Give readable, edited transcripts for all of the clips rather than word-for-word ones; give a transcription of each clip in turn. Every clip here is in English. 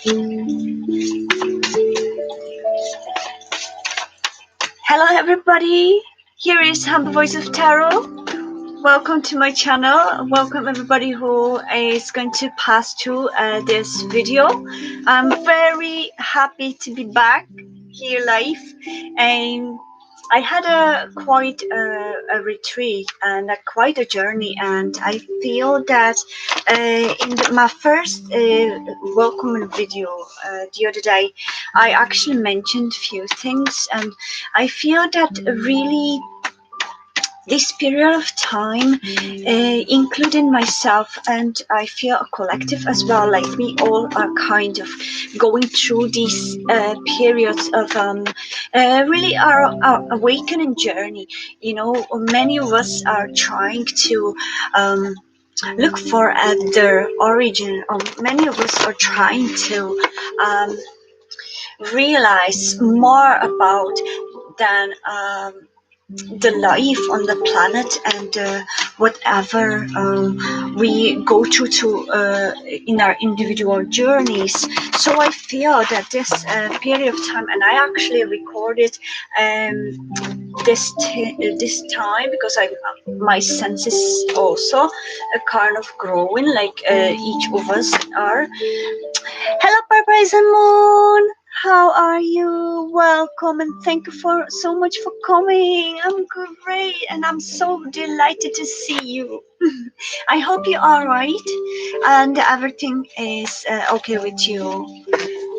Hello everybody, here is Humble Voice of Tarot. Welcome to my channel. Welcome everybody who is going to pass through this video. I'm very happy to be back here live, and I had quite a retreat and quite a journey, and I feel that in my first welcome video the other day, I actually mentioned a few things, and I feel that really this period of time, including myself, and I feel a collective as well, like we all are kind of going through these periods of really our awakening journey. You know, many of us are trying to look for their origin, or many of us are trying to realize more about than the life on the planet, and whatever we go through to in our individual journeys. So I feel that this period of time, and I actually recorded this time because my senses also kind of growing, like each of us are. Hello, Purpose and Moon. How are you? Welcome, and thank you for so much for coming. I'm great, and I'm so delighted to see you. I hope you are right, and everything is okay with you.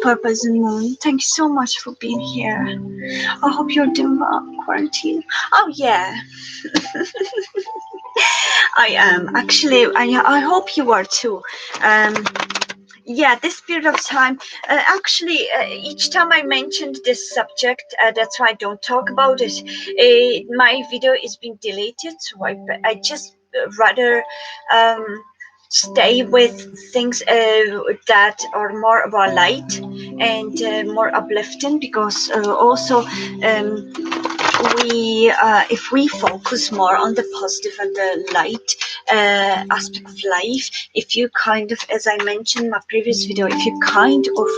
Purpose and Moon, thank you so much for being here. I hope you're doing well, quarantine. Oh yeah, I am actually. I hope you are too. Yeah, this period of time, actually, each time I mentioned this subject, that's why I don't talk about it. My video is being deleted, so I just rather stay with things that are more about light and more uplifting, because also we if we focus more on the positive and the light aspect of life, if you kind of, as I mentioned in my previous video, if you kind of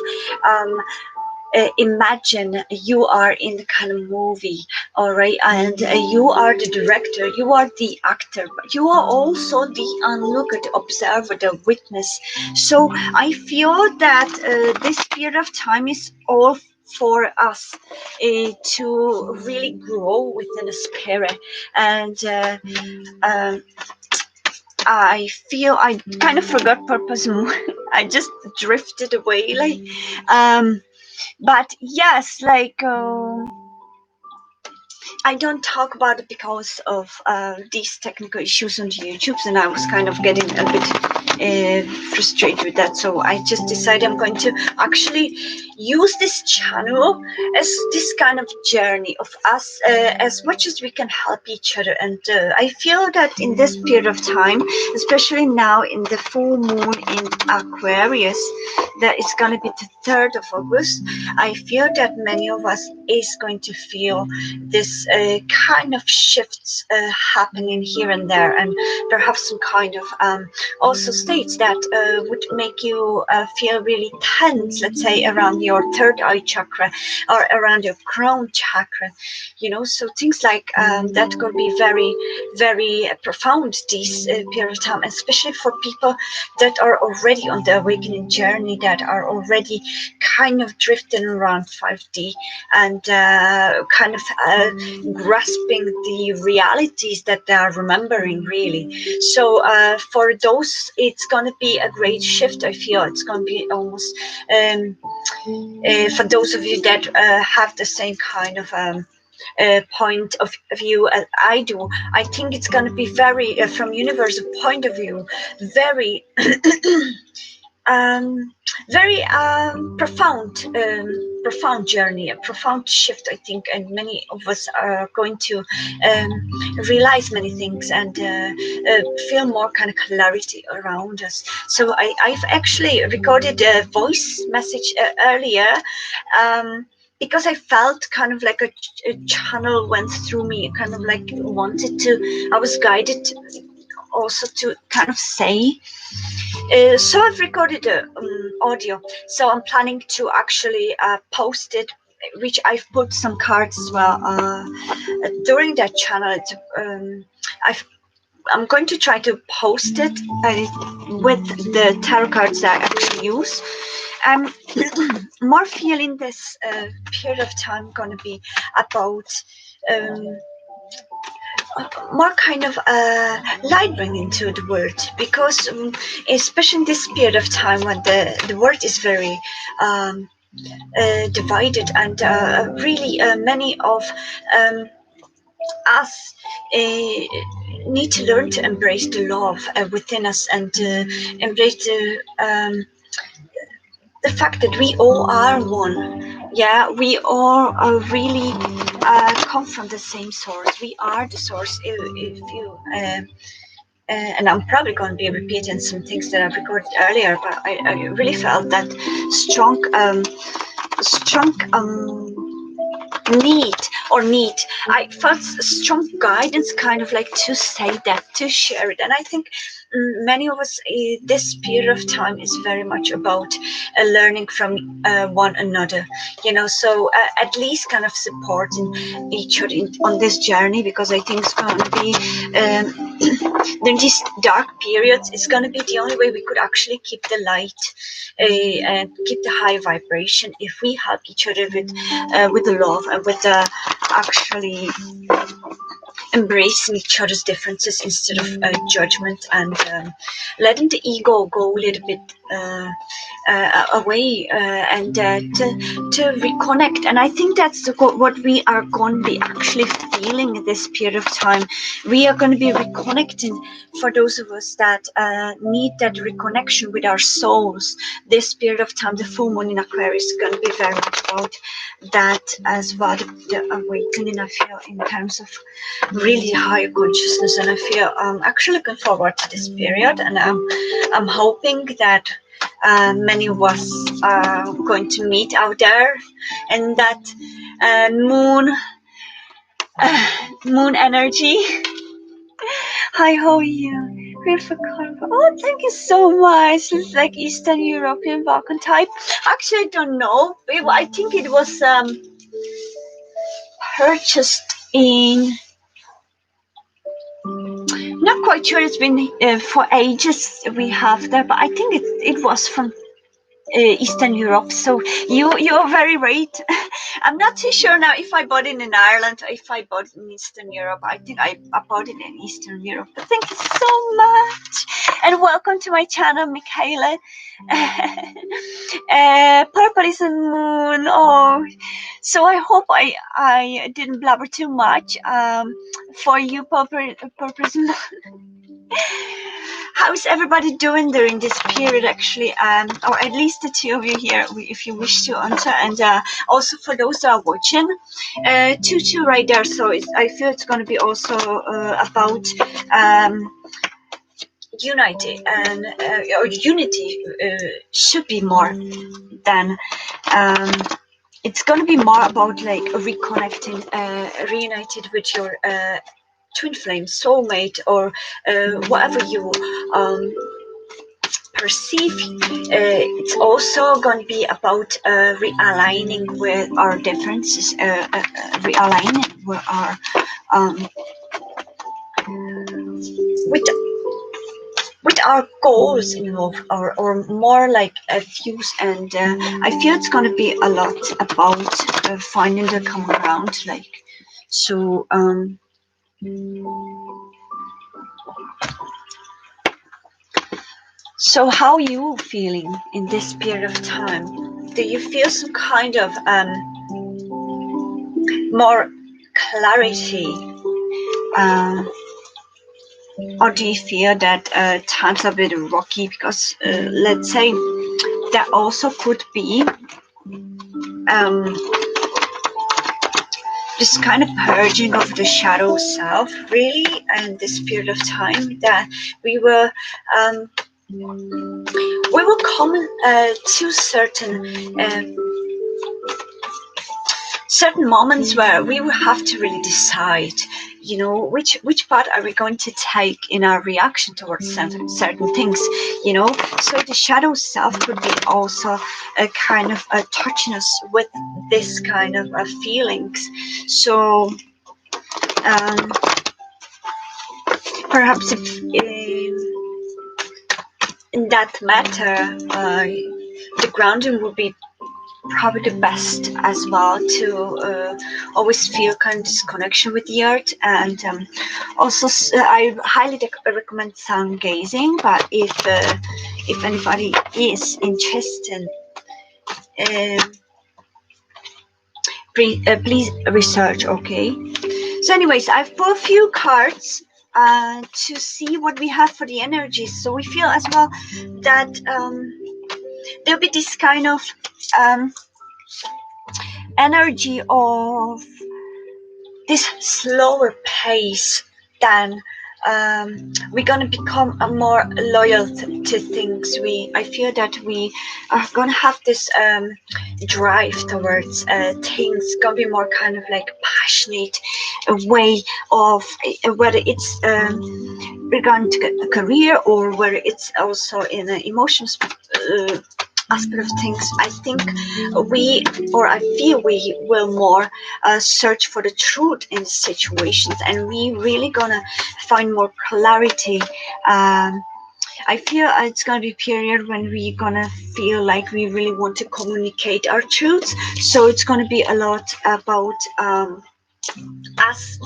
imagine you are in the kind of movie, all right, and you are the director, you are the actor, but you are also the onlooker, the observer, the witness. So I feel that this period of time is all for us to really grow within the spirit, and I feel I kind of forgot purpose. I just drifted away, like but yes, like I don't talk about it because of these technical issues on YouTube, and I was kind of getting a bit frustrated with that. So I just decided I'm going to actually use this channel as this kind of journey of us, as much as we can help each other. And I feel that in this period of time, especially now in the full moon in Aquarius, that it's going to be the 3rd of August, I feel that many of us is going to feel this kind of shifts happening here and there, and perhaps some kind of also states that would make you feel really tense, let's say around your 3rd eye chakra or around your crown chakra, you know. So things like that could be very, very profound this period of time, especially for people that are already on the awakening journey, that are already kind of drifting around 5D and kind of grasping the realities that they are remembering, really. So for those, it's going to be a great shift. I feel it's going to be almost for those of you that have the same kind of point of view as I do. I think it's going to be very from universal point of view, very very profound journey, a profound shift, I think, and many of us are going to realize many things and feel more kind of clarity around us. So I've actually recorded a voice message earlier, because I felt kind of like a channel went through me, kind of like wanted to, I was guided also to kind of say So I've recorded the audio, so I'm planning to actually post it, which I've put some cards as well during that channel. I'm going to try to post it with the tarot cards that I actually use. I'm more feeling this period of time going to be about um, more kind of light bringing to the world, because especially in this period of time when the world is very divided, and really many of us need to learn to embrace the love within us, and embrace the fact that we all are one. Yeah, we all are really come from the same source. We are the source. If you and I'm probably going to be repeating some things that I've recorded earlier, but I really felt that strong, strong need. I felt strong guidance, kind of like to say that, to share it. And I think many of us, this period of time is very much about learning from one another, so at least kind of supporting each other on this journey, because I think it's going to be during these dark periods, it's going to be the only way we could actually keep the light and keep the high vibration, if we help each other with the love, and with the actually embracing each other's differences instead of judgment, and letting the ego go a little bit away, and to reconnect. And I think that's what we are going to be actually feeling in this period of time. We are going to be reconnecting, for those of us that need that reconnection with our souls. This period of time, the full moon in Aquarius, is going to be very much about that as well, the awakening, I feel, in terms of really higher consciousness. And I feel I'm actually looking forward to this period, and I'm hoping that many of us are going to meet out there, and that moon energy. Hi, how are you? Great for convo. Oh, thank you so much. It's like Eastern European Balkan type. Actually, I don't know. I think it was purchased in. Not quite sure. It's been for ages we have that, but I think it was from Eastern Europe. So you're very right. I'm not too sure now if I bought it in Ireland or if I bought it in Eastern Europe. I think I bought it in Eastern Europe. But thank you so much, and welcome to my channel, Michaela. Purple is a moon. Oh, so I hope I didn't blabber too much. For you, Purple is a moon. How's everybody doing during this period, actually? Or at least the two of you here, if you wish to answer. And also for those that are watching, 2-2 right there. So I feel it's going to be also about unity, and or unity should be more than. It's going to be more about like reconnecting, reunited with your twin flame, soulmate, or whatever you perceive. It's also going to be about realigning with our differences, realigning with our with our goals involved, or more like a fuse. And I feel it's going to be a lot about finding the common ground, like so. So how are you feeling in this period of time? Do you feel some kind of more clarity, or do you feel that times are a bit rocky? Because let's say that also could be this kind of purging of the shadow self, really, and this period of time that we will come to certain moments where we will have to really decide, which part are we going to take in our reaction towards certain things, so the shadow self would be also a kind of touching us with this kind of feelings. So perhaps if, in that matter, the grounding would be probably the best as well, to always feel kind of this connection with the earth. And also I highly recommend sun gazing, but if anybody is interested, please research. Okay, so anyways, I've pulled a few cards to see what we have for the energies. So we feel as well that there'll be this kind of energy of this slower pace, than we're gonna become more loyal to things. I feel that we are gonna have this drive towards things, gonna be more kind of like passionate way of whether it's regarding to a career, or whether it's also in an emotional aspect of things. I think I feel we will more search for the truth in situations, and we really gonna find more clarity. I feel it's gonna be a period when we gonna feel like we really want to communicate our truths. So it's gonna be a lot about us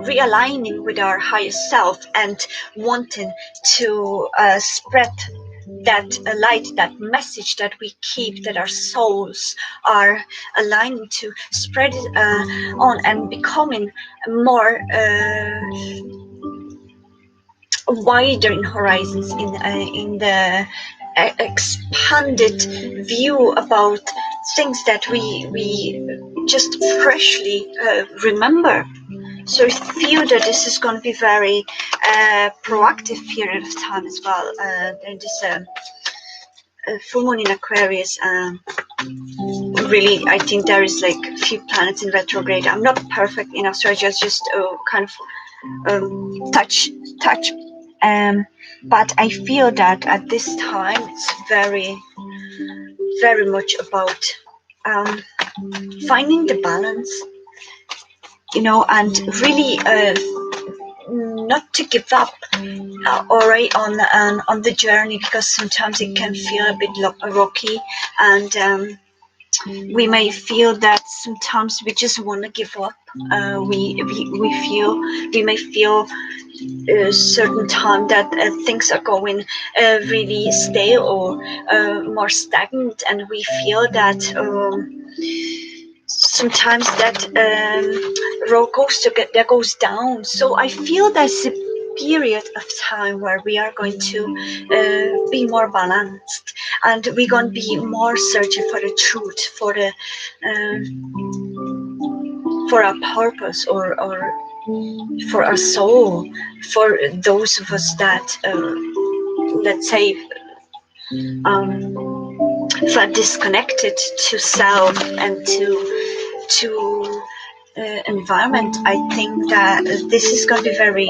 realigning with our higher self, and wanting to spread that light, that message that we keep, that our souls are aligning to, spread it on, and becoming more wider in horizons, in the expanded view about things that we just freshly remember. So I feel that this is going to be very proactive period of time as well. And this full moon in Aquarius, really, I think there is like a few planets in retrograde. I'm not perfect in astrology, just kind of touch. But I feel that at this time it's very, very much about finding the balance, and really not to give up already on the journey, because sometimes it can feel a bit rocky, and we may feel that sometimes we just want to give up. We may feel a certain time that things are going really stale, or more stagnant, and we feel that sometimes that roller coaster that goes down. So I feel there's a period of time where we are going to be more balanced, and we're going to be more searching for the truth, for our purpose, or for our soul, for those of us that let's say felt disconnected to self and to environment. I think that this is going to be very,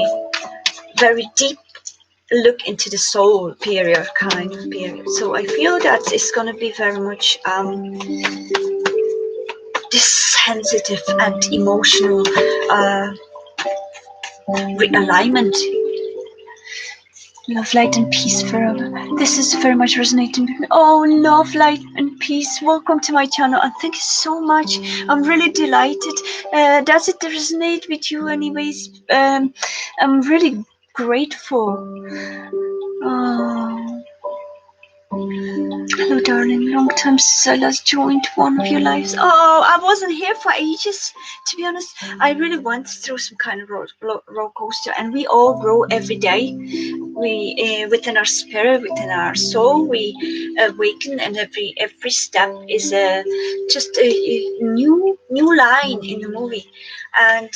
very deep look into the soul period, kind of period. So I feel that it's going to be very much this sensitive and emotional realignment. Love, light, and peace forever. This is very much resonating with me. Oh, love, light, and peace. Welcome to my channel, and thank you so much. I'm really delighted. Does it resonate with you anyways? I'm really grateful. Hello, darling. Long time since I last joined one of your lives. Oh, I wasn't here for ages. To be honest, I really went through some kind of roller coaster, and we all grow every day. We within our spirit, within our soul, we awaken, and every step is just a new line in the movie, and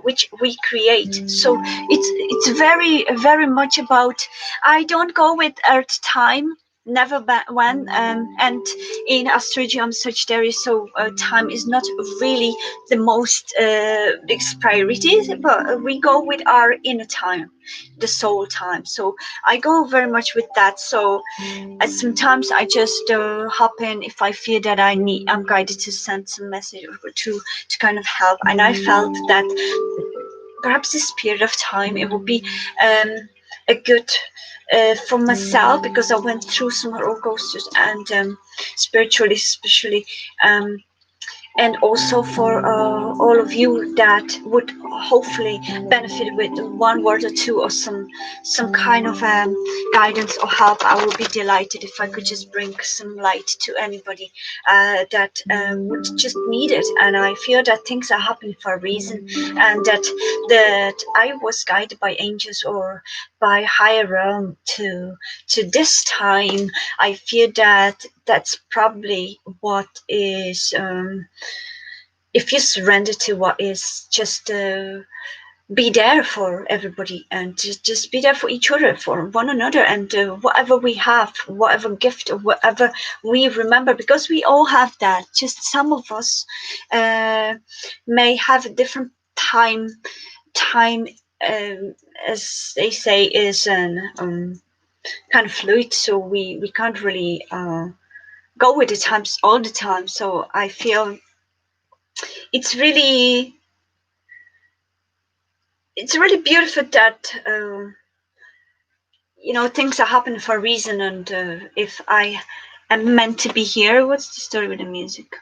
which we create. So it's very, very much about. I don't go with Earth time. never when. And in astrology, I'm Sagittarius, so time is not really the most biggest priority, but we go with our inner time, the soul time. So I go very much with that. So sometimes I just hop in if I feel that I'm guided to send some message or to kind of help. And I felt that perhaps this period of time it would be a good for myself, because I went through some roller coasters, and spiritually especially, and also for all of you that would hopefully benefit with one word or two, or some kind of guidance or help. I would be delighted if I could just bring some light to anybody that would just need it. And I feel that things are happening for a reason, and that I was guided by angels or by higher realm to this time. I feel that that's probably what is if you surrender to what is, just be there for everybody, and just be there for each other, for one another, and whatever we have, whatever gift or whatever we remember, because we all have that. Just some of us may have a different time, as they say, is an kind of fluid, so we can't really go with the times all the time. So I feel it's really beautiful that things are happening for a reason. And if I am meant to be here, what's the story with the music?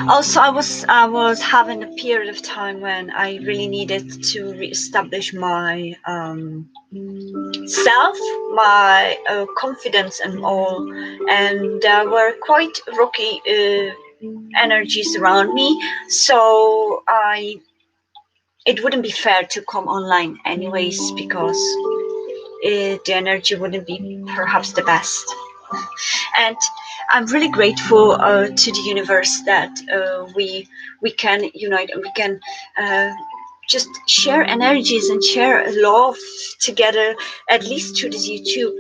Also, I was having a period of time when I really needed to reestablish my self, my confidence, and all. And there were quite rocky energies around me, so it wouldn't be fair to come online anyways, because the energy wouldn't be perhaps the best. And I'm really grateful to the universe that we can unite, and we can just share energies and share love together, at least through this YouTube.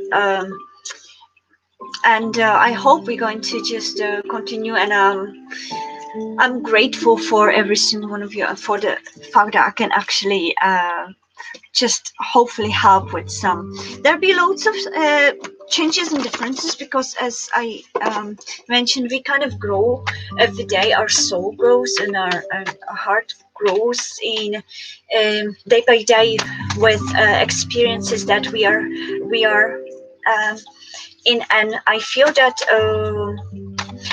And I hope we're going to just continue. And I'm grateful for every single one of you, and for the fact that I can actually just hopefully help with some. There'll be loads of changes and differences, because as I mentioned, we kind of grow every day. Our soul grows, and our heart grows in day by day with experiences that we are in. And I feel that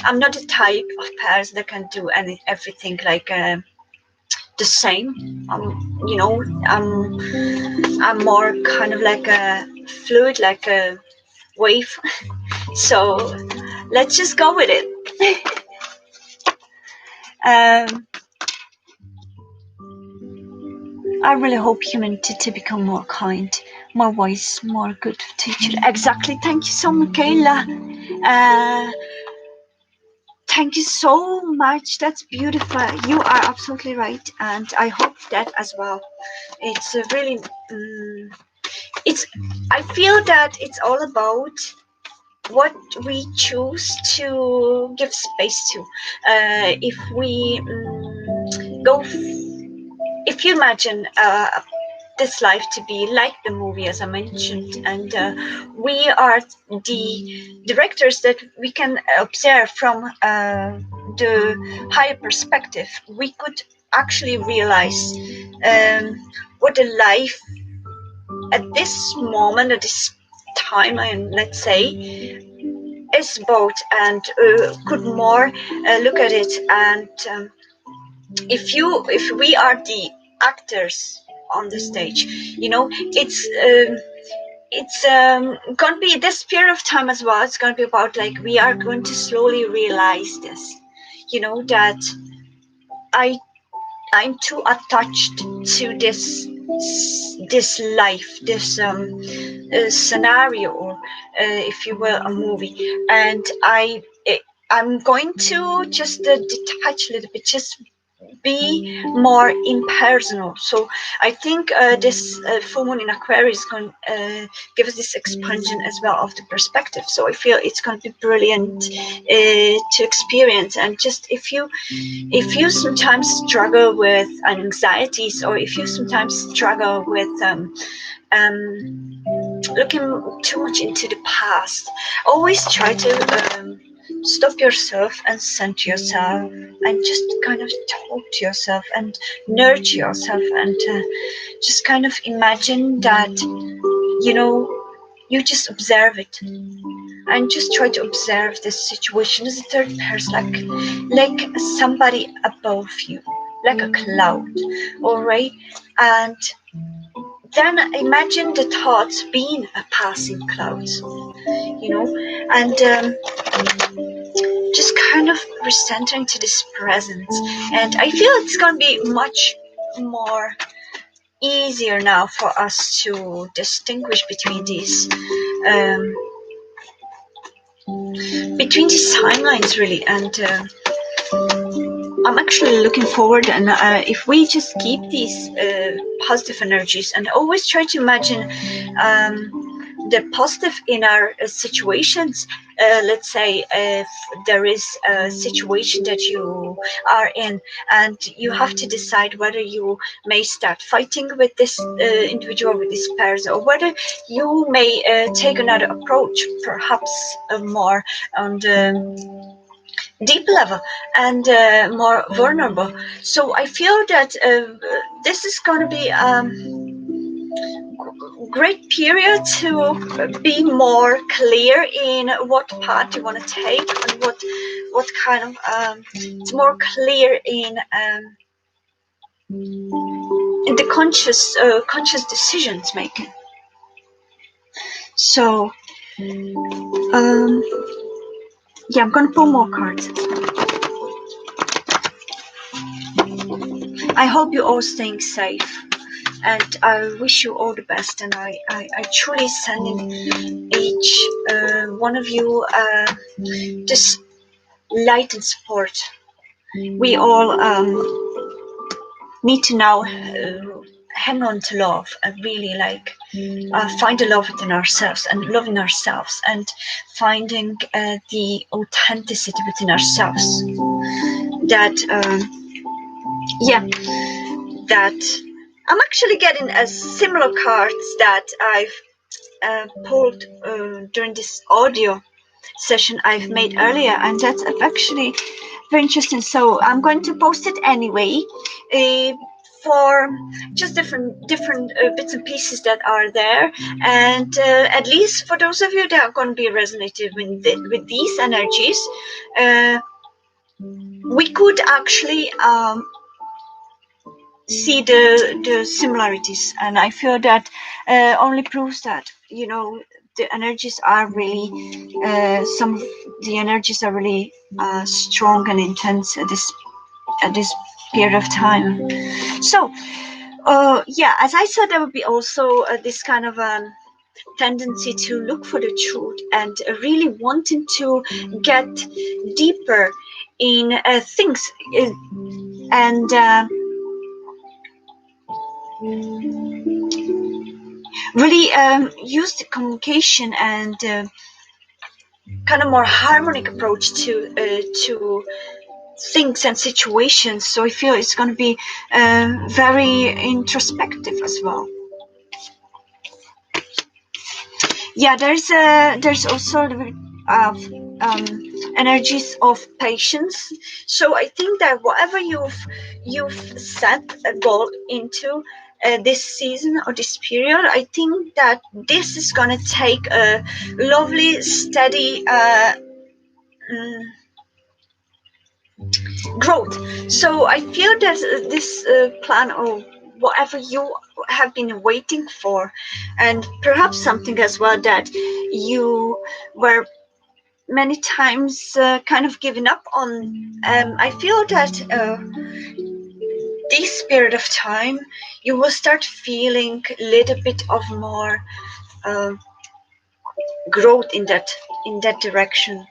I'm not the type of person that can do everything like the same. I'm more kind of like a fluid, like a wave. So let's just go with it. I really hope humanity to become more kind, more wise, more good to each other. Exactly. Thank you so much, Kayla. Thank you so much. That's beautiful. You are absolutely right, and I hope that as well. It's a really. It's. I feel that it's all about what we choose to give space to. If we go, if you imagine this life to be like the movie, as I mentioned, and we are the directors, that we can observe from the higher perspective, we could actually realize what the life at this moment, at this time, and let's say, is about, and could more look at it. And if we are the actors on the stage, it's gonna be this period of time as well. It's gonna be about, like, we are going to slowly realize this, that I'm too attached to this life, this scenario, or if you will, a movie. And I'm going to just detach a little bit, just be more impersonal. So I think this full moon in Aquarius is going to give us this expansion as well of the perspective. So I feel it's going to be brilliant to experience. And just if you sometimes struggle with anxieties, or if you sometimes struggle with looking too much into the past, always try to stop yourself and center yourself, and just kind of talk to yourself and nurture yourself, and just kind of imagine that you just observe it, and just try to observe this situation as a third person, like somebody above you, like a cloud. All right, and then imagine the thoughts being a passing clouds, and just kind of recentering to this presence. And I feel it's going to be much more easier now for us to distinguish between these timelines, really. And I'm actually looking forward, and if we just keep these positive energies and always try to imagine the positive in our situations. Let's say if there is a situation that you are in, and you have to decide whether you may start fighting with this individual, with this person, or whether you may take another approach, perhaps more on the deep level and more vulnerable. So I feel that this is going to be great period to be more clear in what path you want to take, and what kind of it's more clear in the conscious decisions making. So yeah, I'm gonna pull more cards. I hope you're all staying safe, and I wish you all the best, and I truly send in each one of you this light and support. We all need to now hang on to love, and really find the love within ourselves, and loving ourselves, and finding the authenticity within ourselves. That that I'm actually getting similar cards that I've pulled during this audio session I've made earlier, and that's actually very interesting. So I'm going to post it anyway for just different bits and pieces that are there, and at least for those of you that are going to be resonated with these energies, we could actually see the similarities, and I feel that only proves that the energies are really some of the energies are really strong and intense at this period of time. So yeah, as I said, there would be also this kind of tendency to look for the truth, and really wanting to get deeper in things, and really use the communication and kind of more harmonic approach to things and situations. So I feel it's going to be very introspective as well. Yeah, there's also energies of patience. So I think that whatever you've set a goal into this season or this period, I think that this is gonna take a lovely, steady growth. So I feel that this plan, or whatever you have been waiting for, and perhaps something as well that you were many times kind of giving up on, I feel that this period of time you will start feeling a little bit of more growth in that direction.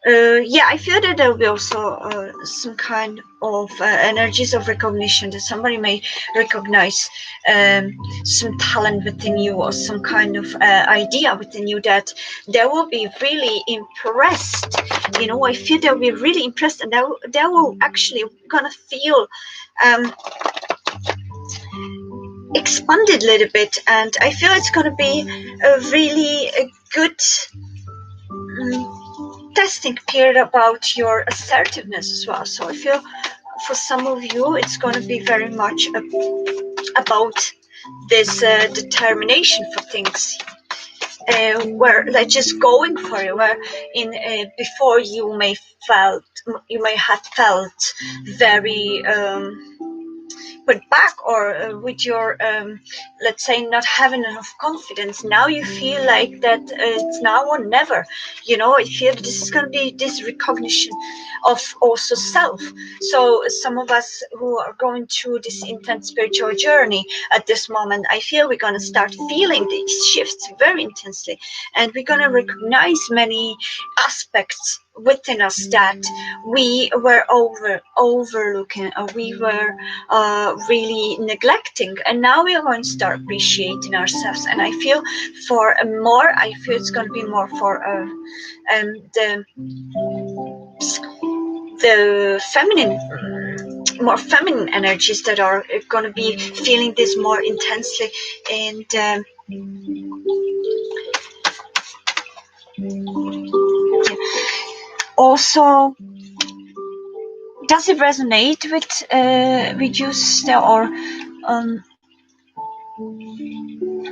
Yeah, I feel that there will be also some kind of energies of recognition, that somebody may recognize some talent within you, or some kind of idea within you, that they will be really impressed. I feel they'll be really impressed, and they will actually gonna feel um, expanded a little bit, and I feel it's gonna be a really good testing period about your assertiveness as well. So I feel for some of you it's going to be very much about this determination for things, where like just going for it, where in before you may have felt very put back, or with your let's say not having enough confidence. Now you feel like that it's now or never. I feel this is going to be this recognition of also self. So some of us who are going through this intense spiritual journey at this moment, I feel we're going to start feeling these shifts very intensely, and we're going to recognize many aspects within us that we were overlooking, or we were really neglecting, and now we are going to start appreciating ourselves. And I feel I feel it's going to be more for the feminine, more feminine energies that are going to be feeling this more intensely. And also, does it resonate with you, sister? Or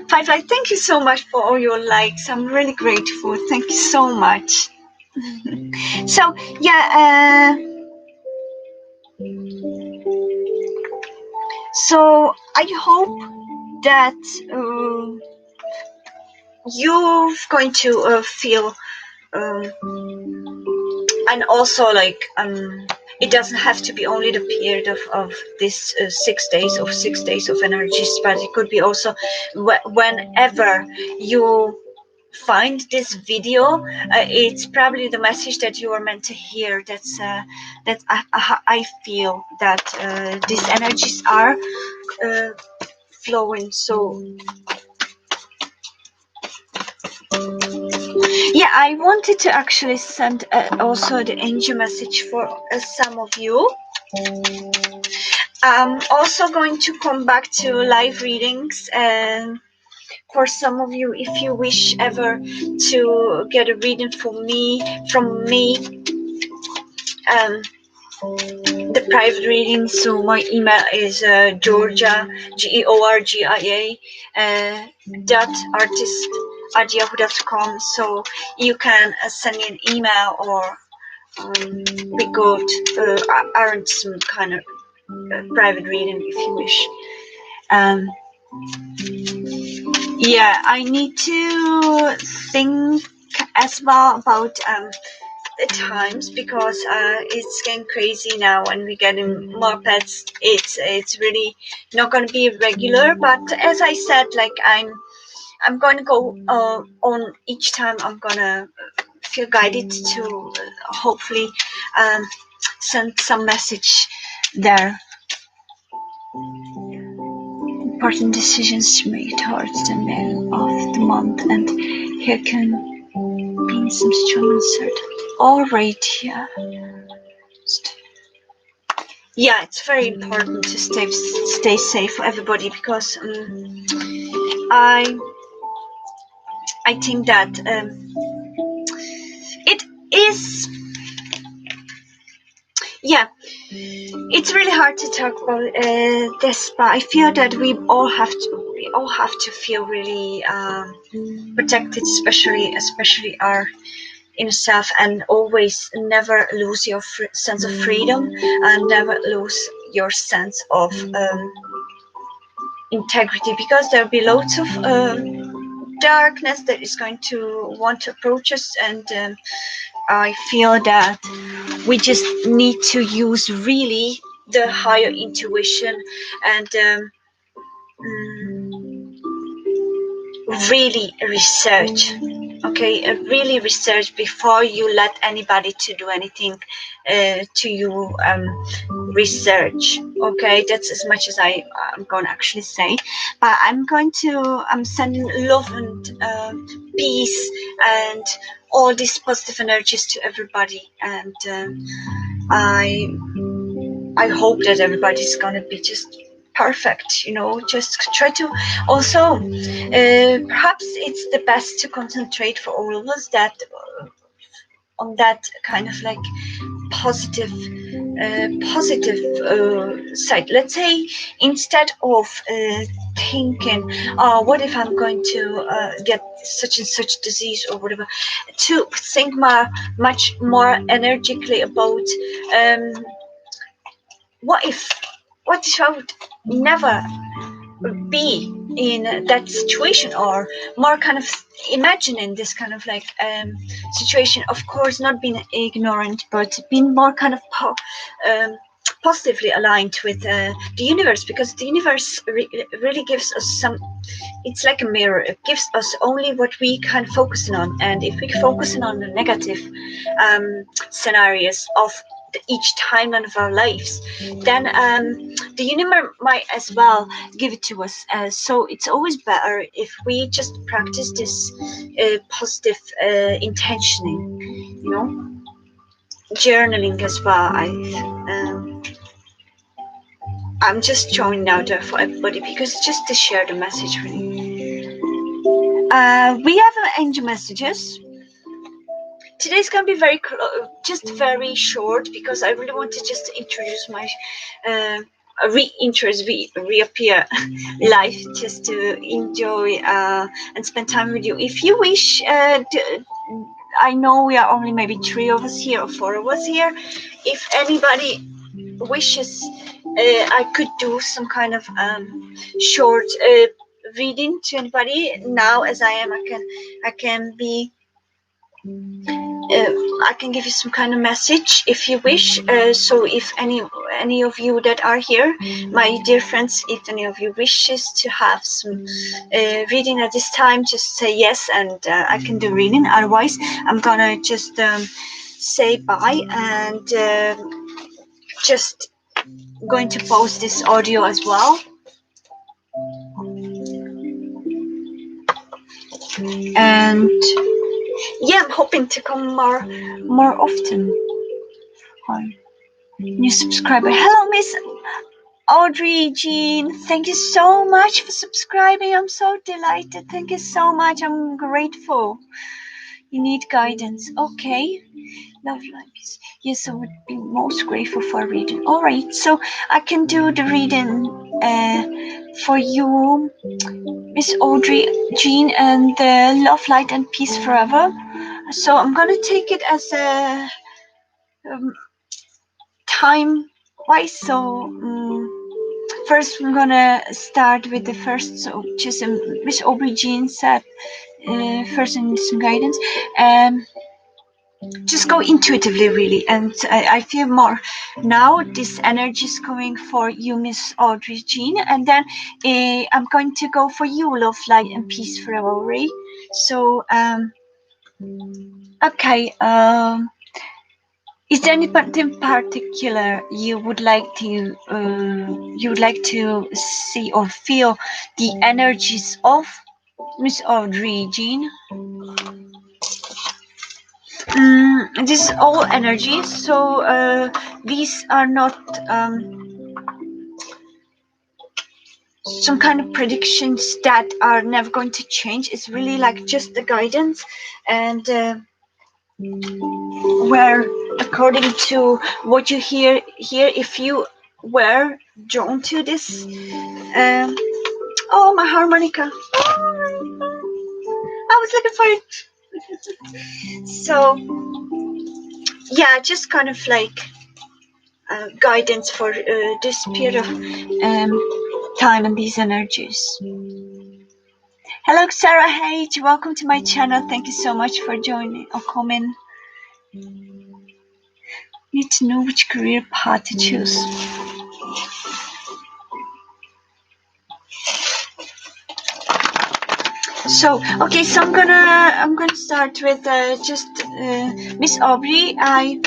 Five Light, thank you so much for all your likes. I'm really grateful. Thank you so much. So yeah, so I hope that you're going to feel, and also like it doesn't have to be only the period of this 6 days of energies, but it could be also whenever you find this video, it's probably the message that you are meant to hear. That I feel that these energies are flowing. So yeah, I wanted to actually send also the angel message for some of you. I'm also going to come back to live readings, and for some of you, if you wish ever to get a reading from me, the private reading. So my email is Georgia, Georgia, dot artist at yahoo.com. So you can send me an email, or we could arrange some kind of private reading if you wish. Yeah, I need to think as well about the times, because it's getting crazy now, and we're getting more pets. It's really not going to be regular, but as I said, like I'm going to go on each time. I'm going to feel guided to hopefully send some message there. Important decisions to make towards the middle of the month, and here can be some strong uncertainty. All right, yeah. Yeah, it's very important to stay safe for everybody, because I think that it is, yeah, it's really hard to talk about this, but I feel that we all have to feel really protected, especially our inner self, and always never lose your sense of freedom, and never lose your sense of integrity, because there'll be loads of darkness that is going to want to approach us, and I feel that we just need to use really the higher intuition, and really research Okay, really research before you let anybody to do anything to you. Research. Okay, that's as much as I'm going to actually say. But I'm sending love and peace and all these positive energies to everybody, and I hope that everybody's gonna be just perfect. Just try to also, perhaps it's the best to concentrate for all of us that on that kind of like positive side. Let's say, instead of thinking, oh, what if I'm going to get such and such disease or whatever, to think much more energetically about, um, what if I would never be in that situation, or more kind of imagining this kind of like situation. Of course, not being ignorant, but being more kind of positively aligned with the universe, because the universe really gives us some. It's like a mirror. It gives us only what we kind of focusing on, and if we're focusing on the negative scenarios of each timeline of our lives, then the universe might as well give it to us. So it's always better if we just practice this positive intentioning, journaling as well. I'm just showing out there for everybody, because just to share the message really. We have angel messages. Today's gonna be just very short, because I really want to just introduce my reappear life, just to enjoy and spend time with you. If you wish, I know we are only maybe 3 of us here or 4 of us here. If anybody wishes, I could do some kind of short reading to anybody. Now, as I am, I can be. I can give you some kind of message if you wish. So if any of you that are here, my dear friends, if any of you wishes to have some reading at this time, just say yes, and I can do reading. Otherwise, I'm gonna just say bye, and just going to post this audio as well. And yeah, I'm hoping to come more often. Hi. New subscriber. Hello, Miss Audrey Jean. Thank you so much for subscribing. I'm so delighted. Thank you so much. I'm grateful. You need guidance. Okay. Love life. Yes, I would be most grateful for reading. All right. So I can do the reading for you, Miss Audrey Jean, and love, light, and peace forever. So I'm gonna take it as a time wise. So first I'm gonna start with the first. So just Miss Audrey Jean said first, and some guidance. Just go intuitively, really, and I feel more now. This energy is coming for you, Miss Audrey Jean, and then I'm going to go for you, love, light, and peace forever, right? So okay. Is there anything particular you would like to see or feel the energies of, Miss Audrey Jean? This is all energy, so these are not some kind of predictions that are never going to change. It's really like just the guidance, and where according to what you hear here, if you were drawn to this, oh, my harmonica, I was looking for it. So yeah, just kind of like guidance for this period of time and these energies. Hello, Sarah Hage. Welcome to my channel. Thank you so much for joining or coming. Need to know which career path to choose. So okay, so I'm gonna start with just Miss Aubrey. I'm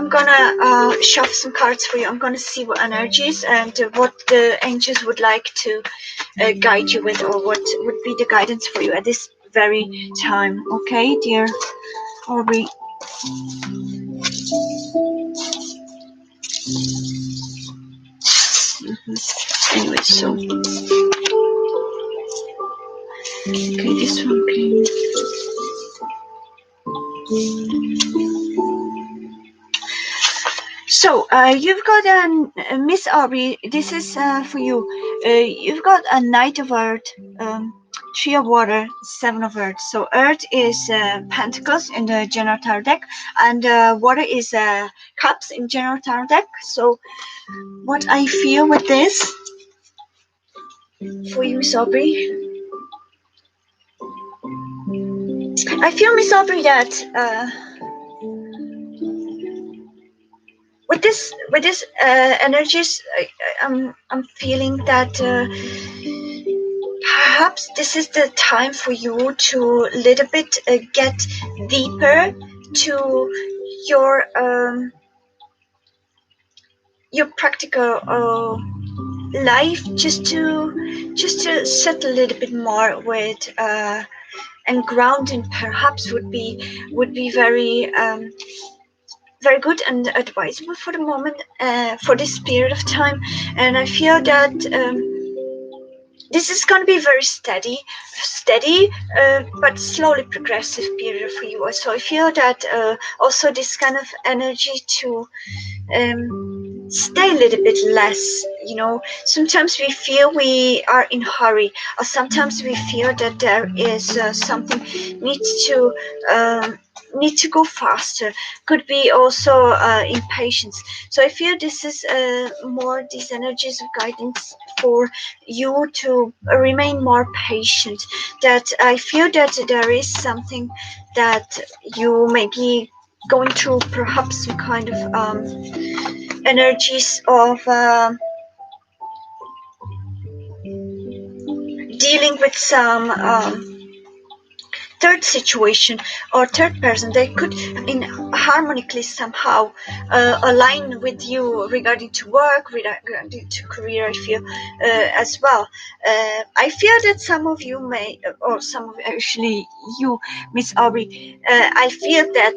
gonna shuffle some cards for you. I'm gonna see what energies and what the angels would like to guide you with, or what would be the guidance for you at this very time. Okay, dear Aubrey. Anyway, so okay, this one came. So you've got Miss Aubrey. This is for you. You've got a Knight of Earth, Three of Water, Seven of Earth. So Earth is Pentacles in the General Tarot deck, and Water is Cups in General Tarot deck. So what I feel with this for you, Miss Aubrey, I feel, Miss Aubrey, that with this energies, I'm feeling that perhaps this is the time for you to little bit get deeper to your practical life, just to settle a little bit more with and grounding perhaps would be very good and advisable for the moment, for this period of time. And I feel that this is going to be very steady, but slowly progressive period for you. So I feel that also this kind of energy to stay a little bit less. Sometimes we feel we are in hurry, or sometimes we feel that there is something needs to need to go faster. Could be also impatience. So I feel this is more these energies of guidance for you to remain more patient. That I feel that there is something that you may be going through, perhaps some kind of energies of dealing with some third situation or third person. They could harmonically somehow align with you regarding to work, regarding to career. I feel as well. I feel that some of you may, or some of actually you, Miss Aubrey, I feel that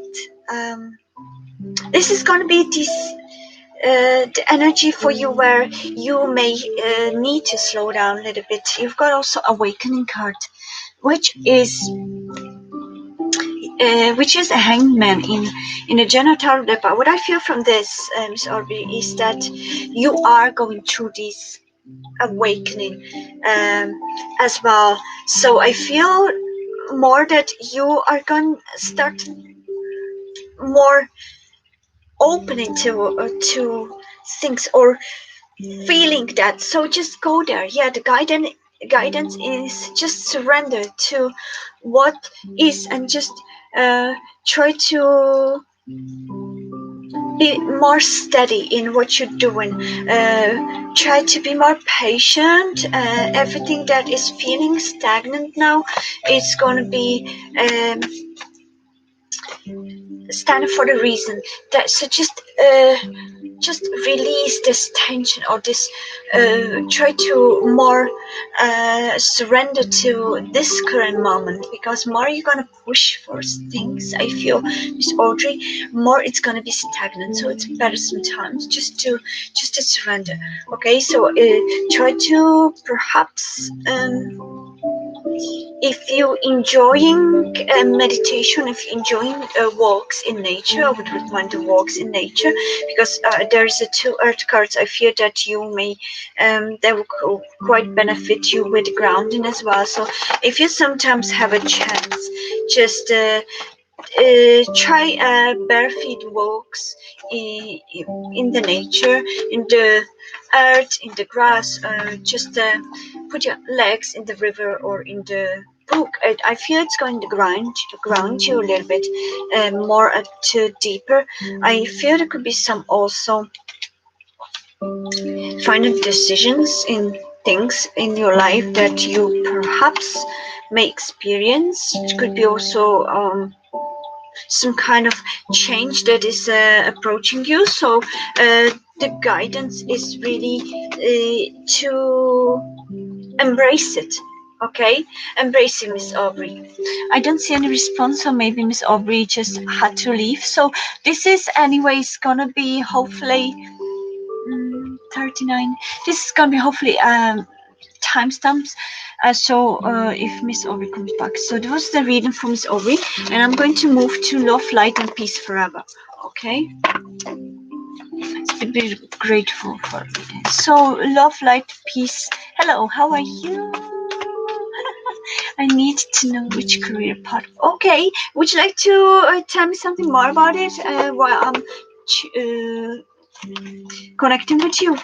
this is going to be this the energy for you where you may need to slow down a little bit. You've got also awakening card, which is a hangman in a general tarot deck. But what I feel from this, Miss Aubrey, is that you are going through this awakening as well. So I feel more that you are going to start more opening to things, or feeling that. So just go there. Yeah, the guidance is just surrender to what is, and just try to be more steady in what you're doing. Try to be more patient. Everything that is feeling stagnant now, it's going to be standing for the reason. So just release this tension, or this try to more surrender to this current moment, because more you're gonna push for things, I feel, Miss Audrey, more it's gonna be stagnant. So it's better sometimes just to surrender. Okay, so try to perhaps if you enjoying meditation, if you enjoying walks in nature, I would recommend the walks in nature, because there's a two earth cards. I feel that you may they will quite benefit you with grounding as well. So if you sometimes have a chance, just try bare feet walks in the nature, in the earth, in the grass. Just put your legs in the river or in the brook. I feel it's going to ground you a little bit more to deeper. I feel there could be some also final decisions in things in your life that you perhaps may experience. It could be also some kind of change that is approaching you. So the guidance is really to embrace it. Okay, embracing Miss Aubrey. I don't see any response, so maybe Miss Aubrey just had to leave. So this is, anyways, gonna be hopefully 39. This is gonna be hopefully timestamps. So if Miss Aubrey comes back, so that was the reading from Miss Aubrey, and I'm going to move to Love, Light, and Peace Forever. Okay, to be grateful for it. So Love, Light, Peace. Hello, how are you? I need to know which career path. Okay, would you like to tell me something more about it while I'm connecting with you?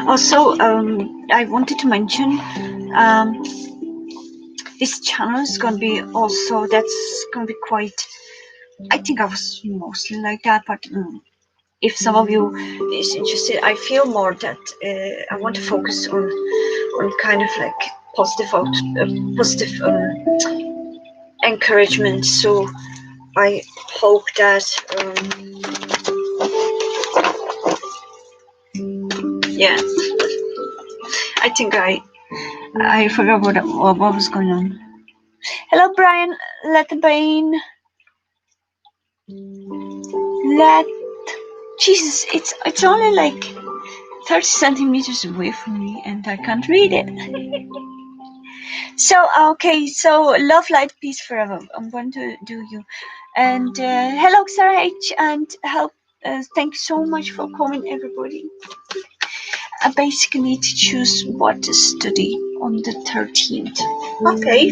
Also, I wanted to mention this channel is gonna be also, that's gonna be quite, I think I was mostly like that, but if some of you is interested, I feel more that I want to focus on kind of like positive encouragement. So I hope that yeah, I think I forgot what was going on. Hello, Brian. Jesus, it's only like 30 centimeters away from me, and I can't read it. So okay, so Love, Light, Peace Forever. I'm going to do you. And hello, Sarah H. And help. Thank you so much for coming, everybody. I basically need to choose what to study on the 13th. Okay.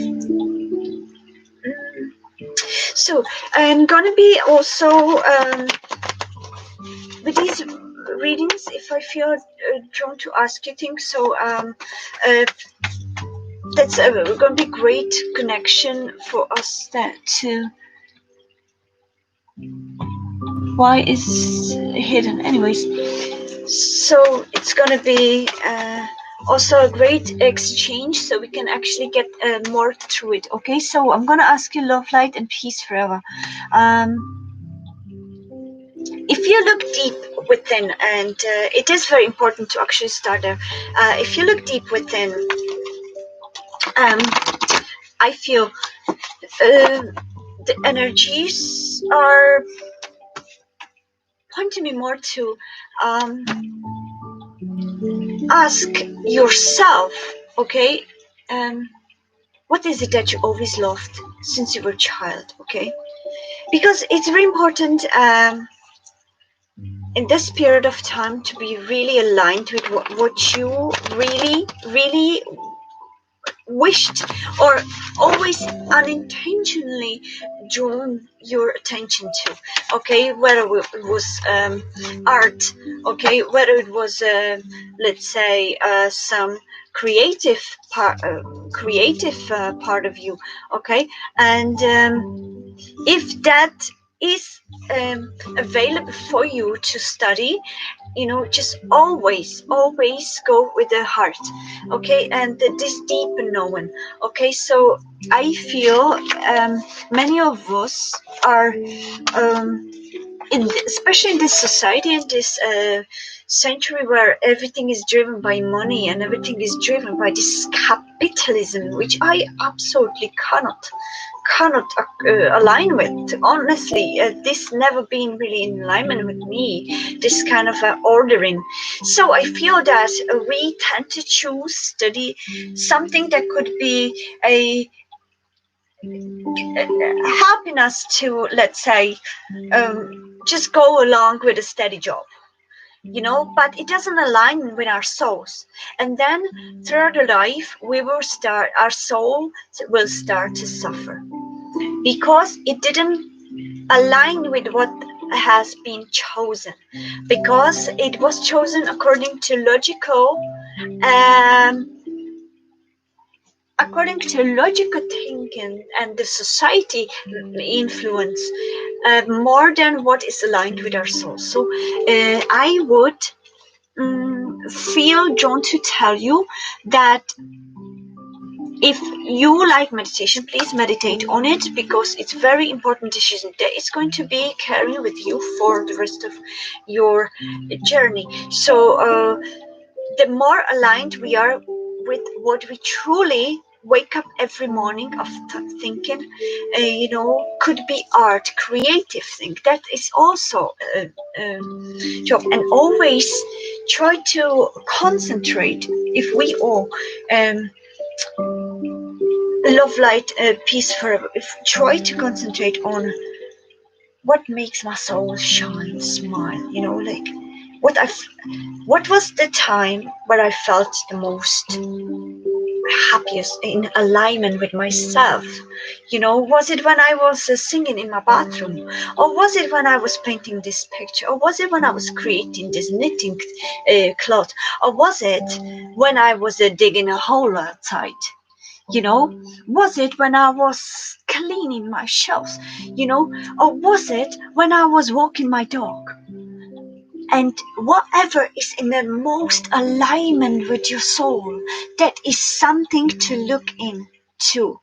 So I'm gonna be also with these readings, if I feel drawn to ask you things. So that's going to be great connection for us that to why is hidden, anyways. So it's going to be also a great exchange, so we can actually get more through it. Okay, so I'm going to ask you Love, Light, and Peace Forever. If you look deep within, and it is very important to actually start there. If you look deep within, I feel the energies are pointing me more to ask yourself, okay, what is it that you always loved since you were a child, okay? Because it's very important in this period of time to be really aligned with what you really, really wished or always unintentionally drawn your attention to, okay, whether it was art, okay, whether it was let's say some creative part of you, okay, and if that is available for you to study, you know, just always go with the heart, okay, and this deep knowing, okay. So I feel many of us are especially in this society, in this century where everything is driven by money and everything is driven by this capitalism, which I absolutely cannot align with. Honestly, this never been really in alignment with me, this kind of ordering. So I feel that we tend to choose study something that could be a helping us to, let's say, just go along with a steady job, you know, but it doesn't align with our souls. And then throughout the life, our soul will start to suffer because it didn't align with what has been chosen, because it was chosen according to logical according to logical thinking and the society influence more than what is aligned with our soul. So I would feel drawn to tell you that if you like meditation, please meditate on it, because it's very important decision that is going to be carrying with you for the rest of your journey. So the more aligned we are with what we truly wake up every morning of thinking, could be art, creative thing. That is also a job. And always try to concentrate. If we all love, light, peace forever, if try to concentrate on what makes my soul shine, smile, like what was the time where I felt the most happiest, in alignment with myself? Was it when I was singing in my bathroom, or was it when I was painting this picture, or was it when I was creating this knitting cloth, or was it when I was digging a hole outside? Was it when I was cleaning my shelves, or was it when I was walking my dog? And whatever is in the most alignment with your soul, that is something to look into.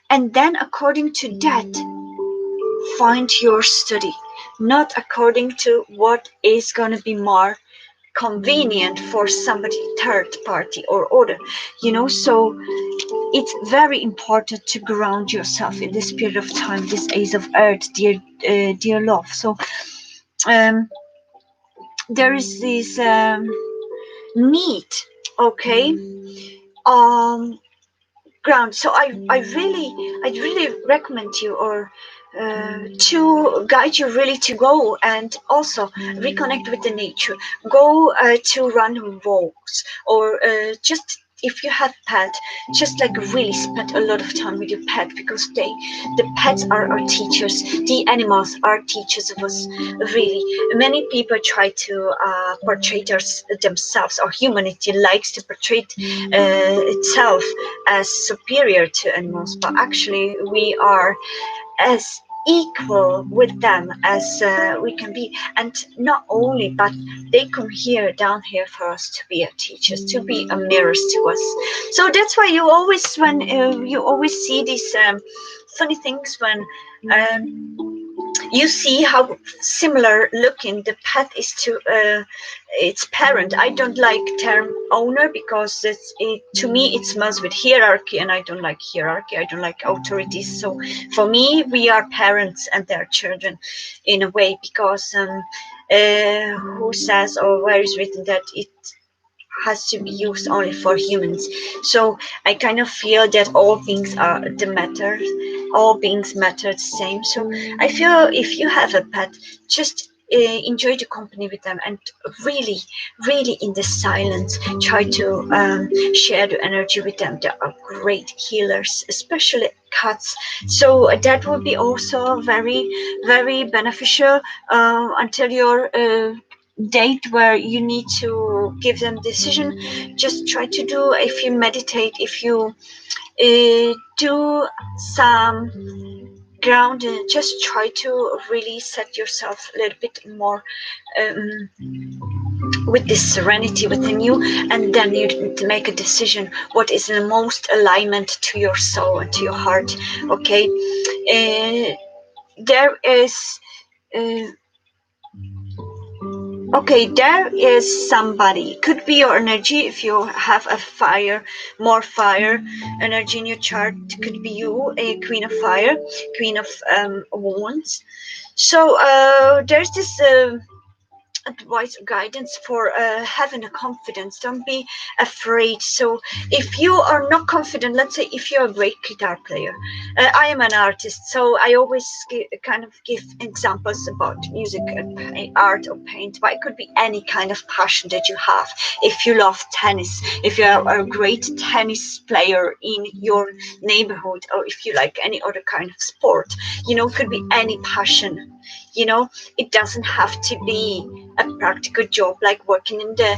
And then according to that, find your study, not according to what is going to be more convenient for somebody third party or other. So it's very important to ground yourself in this period of time, this age of earth, dear love. So there is this need, okay, ground. So I really recommend you, or to guide you really to go and also reconnect with the nature. Go to run walks, or just if you have pet, just like really spend a lot of time with your pet, because the pets are our teachers. The animals are teachers of us, really. Many people try to portray themselves, or humanity likes to portray itself as superior to animals, but actually we are as equal with them as we can be. And not only, but they come here, down here, for us to be a teachers, to be a mirrors to us. So that's why you always, when you always see these funny things, when you see how similar looking the pet is to its parent. I don't like term owner, because to me it smells with hierarchy, and I don't like hierarchy. I don't like authorities. So for me, we are parents and their children in a way, because who says, or where is written that it has to be used only for humans? So I kind of feel that all things are the matter, all beings matter the same. So I feel if you have a pet, just enjoy the company with them, and really, really in the silence, try to share the energy with them. They are great healers, especially cats. So that would be also very, very beneficial until your date where you need to give them decision. Just try to do, if you meditate, if you do some ground, just try to really set yourself a little bit more with this serenity within you, and then you make a decision what is the most alignment to your soul and to your heart. Okay, there is there is somebody, could be your energy. If you have a fire, more fire energy in your chart, could be you, a queen of fire, queen of wands. So there's this advice, guidance for having a confidence. Don't be afraid. So if you are not confident, let's say if you're a great guitar player, I am an artist, so I always kind of give examples about music, art, or paint, but it could be any kind of passion that you have. If you love tennis, if you are a great tennis player in your neighborhood, or if you like any other kind of sport, could be any passion. It doesn't have to be a practical job like working in the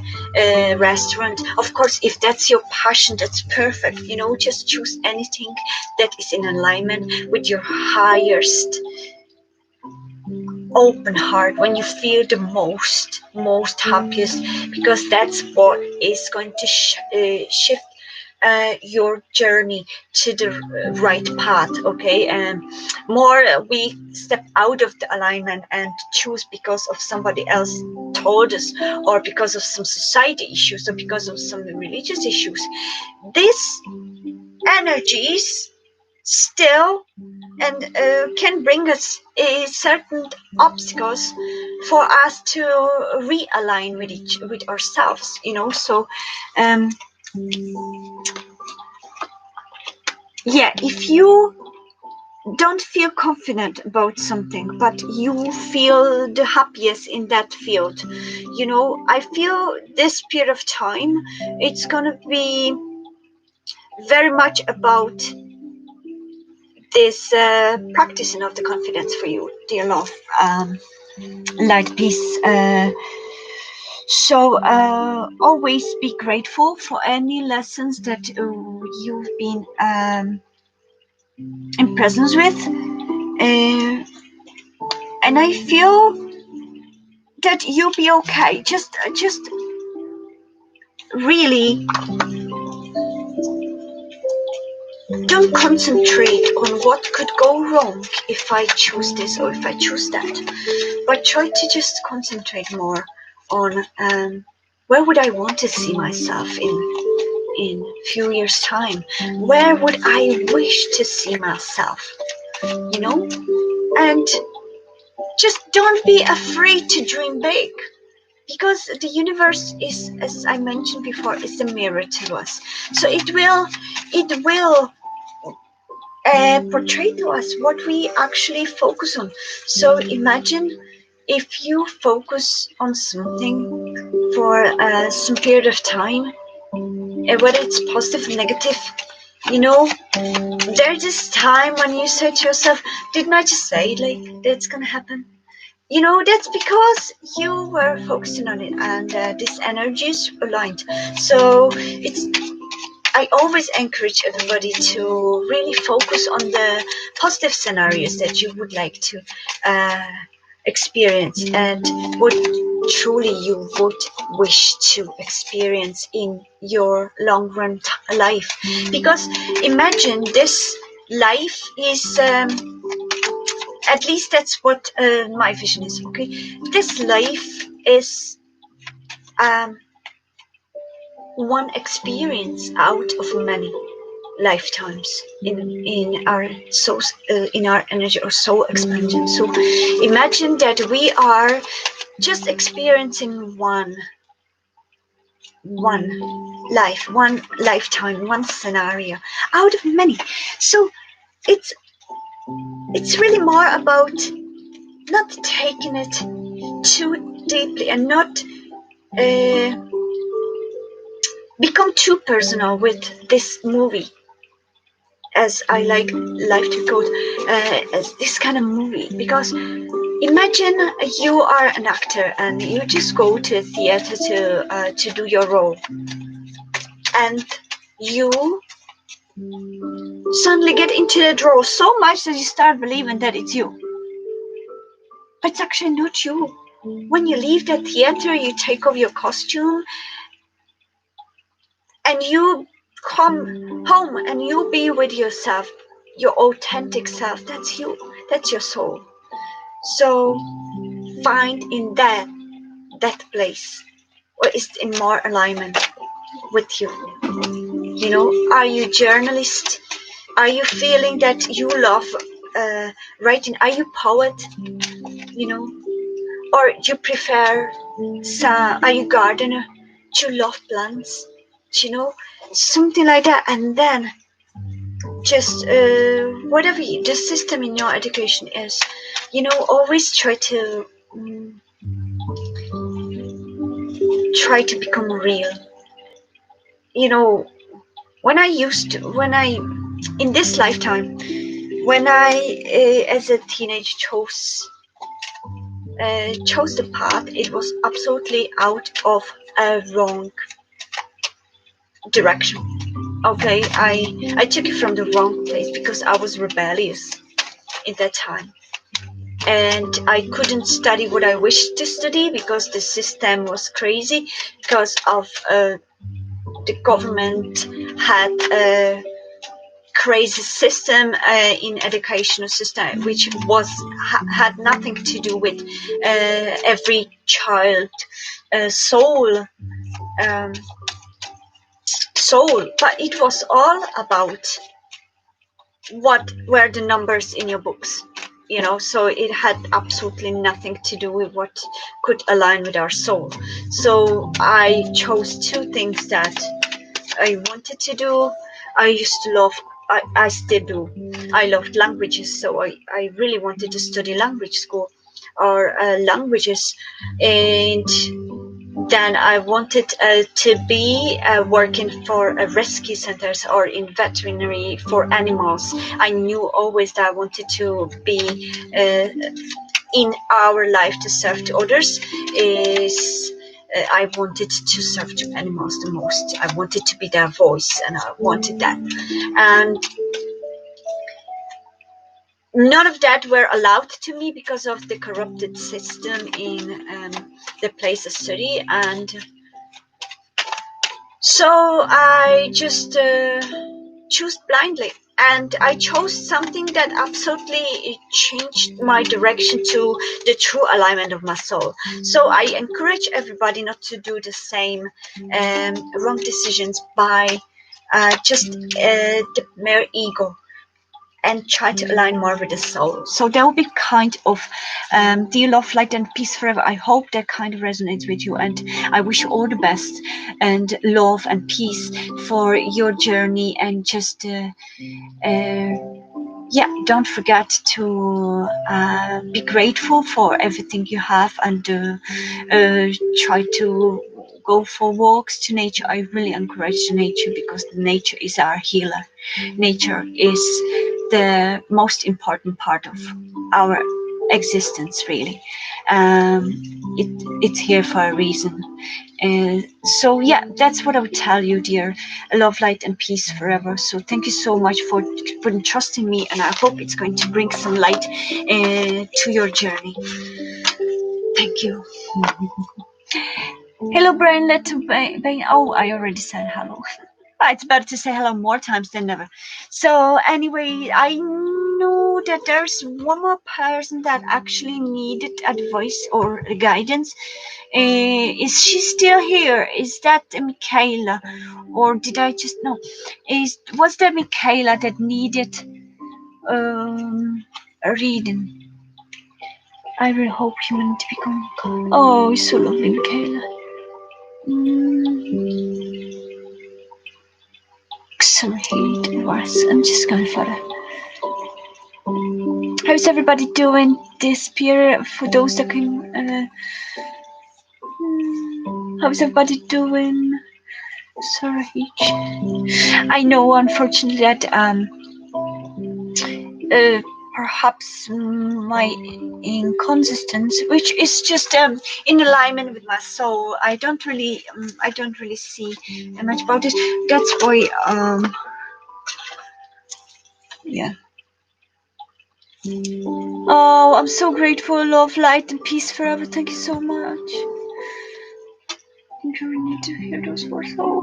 restaurant. Of course, if that's your passion, that's perfect. Just choose anything that is in alignment with your highest open heart, when you feel the most happiest, because that's what is going to shift your journey to the right path. Okay, and more we step out of the alignment and choose because of somebody else told us, or because of some society issues, or because of some religious issues, these energies still and can bring us certain obstacles for us to realign with ourselves. So um, yeah, if you don't feel confident about something, but you feel the happiest in that field, I feel this period of time, it's gonna be very much about this practicing of the confidence for you, dear love, light, peace. So always be grateful for any lessons that you've been in presence with, and I feel that you'll be okay. Just really don't concentrate on what could go wrong if I choose this or if I choose that, but try to just concentrate more on where would I want to see myself in few years time. Where would I wish to see myself? And just don't be afraid to dream big, because the universe is, as I mentioned before, is a mirror to us. So it will portray to us what we actually focus on. So imagine if you focus on something for some period of time, whether it's positive or negative, there's this time when you say to yourself, didn't I just say like that's gonna happen? That's because you were focusing on it, and this energy is aligned. So I always encourage everybody to really focus on the positive scenarios that you would like to experience, and what truly you would wish to experience in your long run life. Because imagine this life is at least that's what my vision is. Okay, this life is one experience out of many lifetimes in our soul, in our energy or soul expansion. So imagine that we are just experiencing one life, one lifetime, one scenario out of many. So it's really more about not taking it too deeply and not become too personal with this movie, as I like to quote, as this kind of movie. Because imagine you are an actor and you just go to a theater to do your role, and you suddenly get into the role so much that you start believing that it's you, but it's actually not you. When you leave the theater, you take off your costume and you come home and you be with yourself, your authentic self. That's you, that's your soul. So find in that place what is in more alignment with you. Are you a journalist? Are you feeling that you love writing? Are you poet? Or do you prefer are you gardener? Do you love plants? Something like that. And then just whatever the system in your education is, always try to become real. When I in this lifetime, when I as a teenager chose chose the path, it was absolutely out of a wrong direction. Okay, I took it from the wrong place because I was rebellious in that time, and I couldn't study what I wished to study because the system was crazy, because of the government had a crazy system in educational system, which had nothing to do with every child soul, um, but it was all about what were the numbers in your books, so it had absolutely nothing to do with what could align with our soul. So I chose two things that I wanted to do. I used to love, I still do, I loved languages, so I really wanted to study language school or languages. And then I wanted to be working for rescue centers or in veterinary for animals. I knew always that I wanted to be in our life to serve to others. I wanted to serve to animals the most. I wanted to be their voice, and I wanted that. And none of that were allowed to me because of the corrupted system in the place of study. And so I just chose blindly, and I chose something that absolutely changed my direction to the true alignment of my soul. So I encourage everybody not to do the same wrong decisions by just the mere ego, and try to align more with the soul. So that will be kind of dear love, light and peace forever. I hope that kind of resonates with you, and I wish you all the best and love and peace for your journey. And just don't forget to be grateful for everything you have, and try to go for walks to nature. I really encourage nature, because nature is our healer. Nature is the most important part of our existence, really. It's here for a reason. So yeah, that's what I would tell you, dear. Love, light and peace forever. So thank you so much for trusting me, and I hope it's going to bring some light to your journey. Thank you. Hello, Brian. Oh, I already said hello. It's better to say hello more times than never. So anyway, I know that there's one more person that actually needed advice or guidance. Is she still here? Is that Michaela, or did I just know? Was that Michaela that needed a reading? I really hope humanity become calm. Oh, so lovely, Michaela. Excellent healing words. I'm just going for it. How's everybody doing this period? For those that can, how's everybody doing? Sorry, I know, unfortunately, that perhaps my inconsistency, which is just in alignment with my soul. I don't really see much about it. That's why yeah. Oh, I'm so grateful. Love, light, and peace forever. Thank you so much. I really need to hear those words. Oh,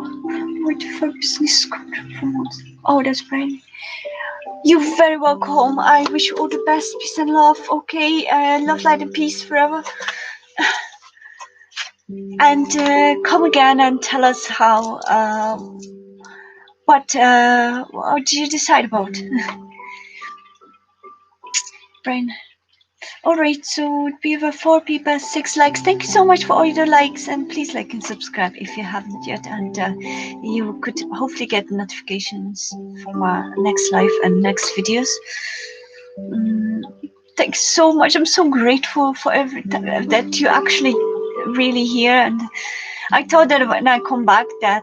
wait for business from once. Oh, that's brainy. You're very welcome. I wish you all the best, peace and love. Okay, love, light, and peace forever. And come again and tell us how. What did you decide about? Brain. Alright, so we have 4 people, 6 likes. Thank you so much for all your likes, and please like and subscribe if you haven't yet, and you could hopefully get notifications from our next live and next videos. Thanks so much. I'm so grateful for that you actually really here, and I thought that when I come back that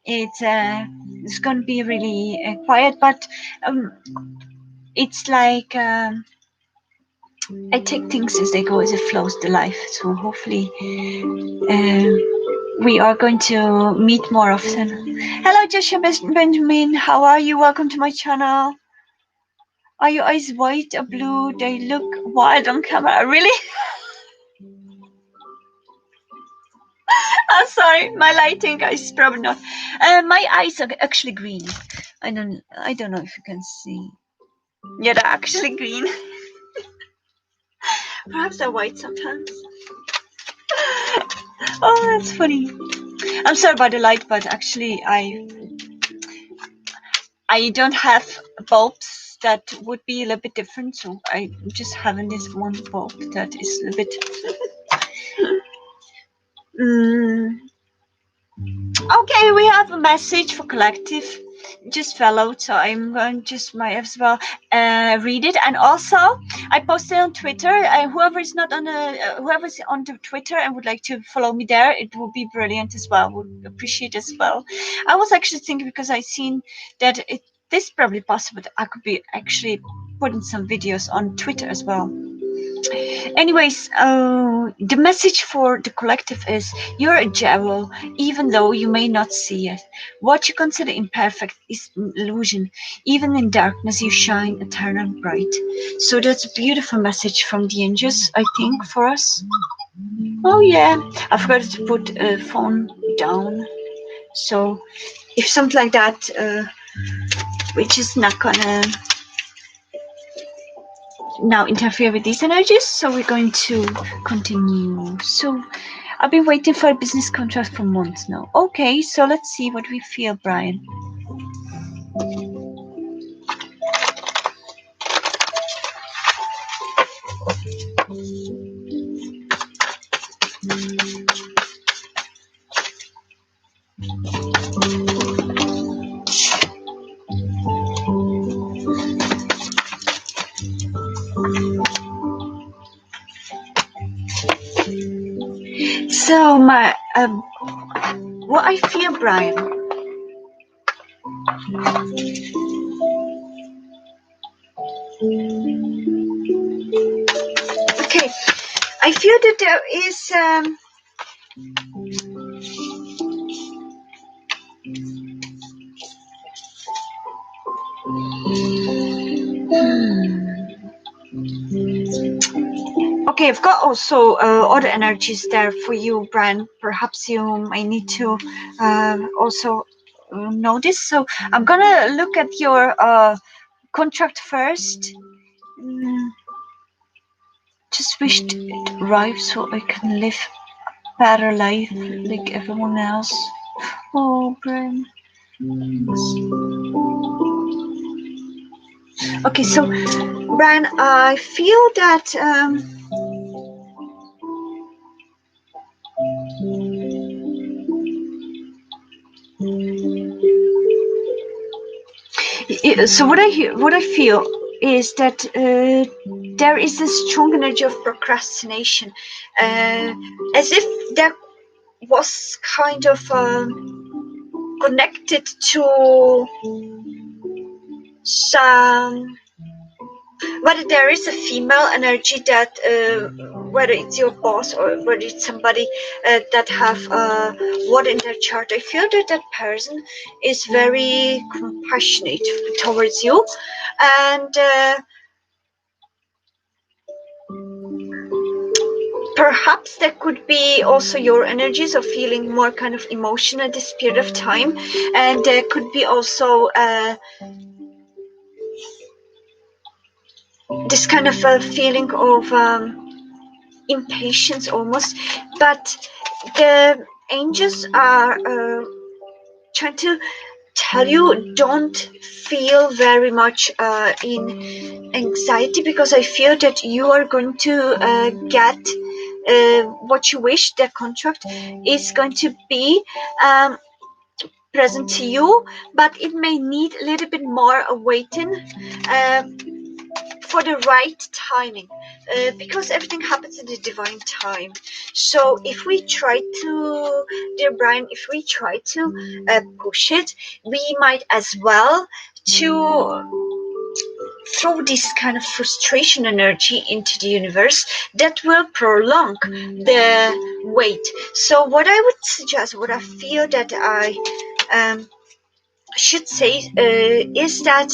it's going to be really quiet, but it's like I take things as they go, as it flows, the life. So hopefully we are going to meet more often. Hello, Joshua Benjamin. How are you? Welcome to my channel. Are your eyes white or blue? They look wild on camera. Really? I'm sorry, my lighting is probably not. My eyes are actually green. I don't know if you can see. Yeah, they're actually green. Perhaps they're white sometimes. Oh, that's funny. I'm sorry about the light, but actually I don't have bulbs that would be a little bit different, so I'm just having this one bulb that is a little bit. Okay, we have a message for collective. Just fell out, so I'm going just might as well read it. And also, I posted on Twitter. Whoever's on the Twitter and would like to follow me there, it would be brilliant as well. Would appreciate as well. I was actually thinking, because I seen that this is probably possible that I could be actually putting some videos on Twitter as well. Anyways, the message for the collective is: you're a jewel, even though you may not see it. What you consider imperfect is an illusion. Even in darkness, you shine eternal bright. So that's a beautiful message from the angels, I think, for us. Oh yeah, I forgot to put a phone down. So if something like that, we're just not gonna now interfere with these energies, so we're going to continue. So I've been waiting for a business contract for months now. Okay, so let's see what we feel, Brian. So my what I feel, Brian. Okay, I feel that there is okay, I've got also other energies there for you, Brian. Perhaps you may need to also know this. So I'm gonna look at your contract first. Just wished it arrived so I can live a better life like everyone else. Oh, Brian. Okay, so Brian, I feel that so what I feel is that there is a strong energy of procrastination, as if there was kind of connected to some, whether there is a female energy that whether it's your boss or whether it's somebody that have what in their chart. I feel that that person is very compassionate towards you, and perhaps there could be also your energies of feeling more kind of emotion at this period of time, and there could be also this kind of a feeling of impatience almost, but the angels are trying to tell you don't feel very much in anxiety, because I feel that you are going to get what you wish. The contract is going to be present to you, but it may need a little bit more waiting for the right timing, because everything happens in the divine time. So if we try to, dear Brian, if we try to push it, we might as well to throw this kind of frustration energy into the universe that will prolong the wait. So what I would suggest, what I feel that I should say is that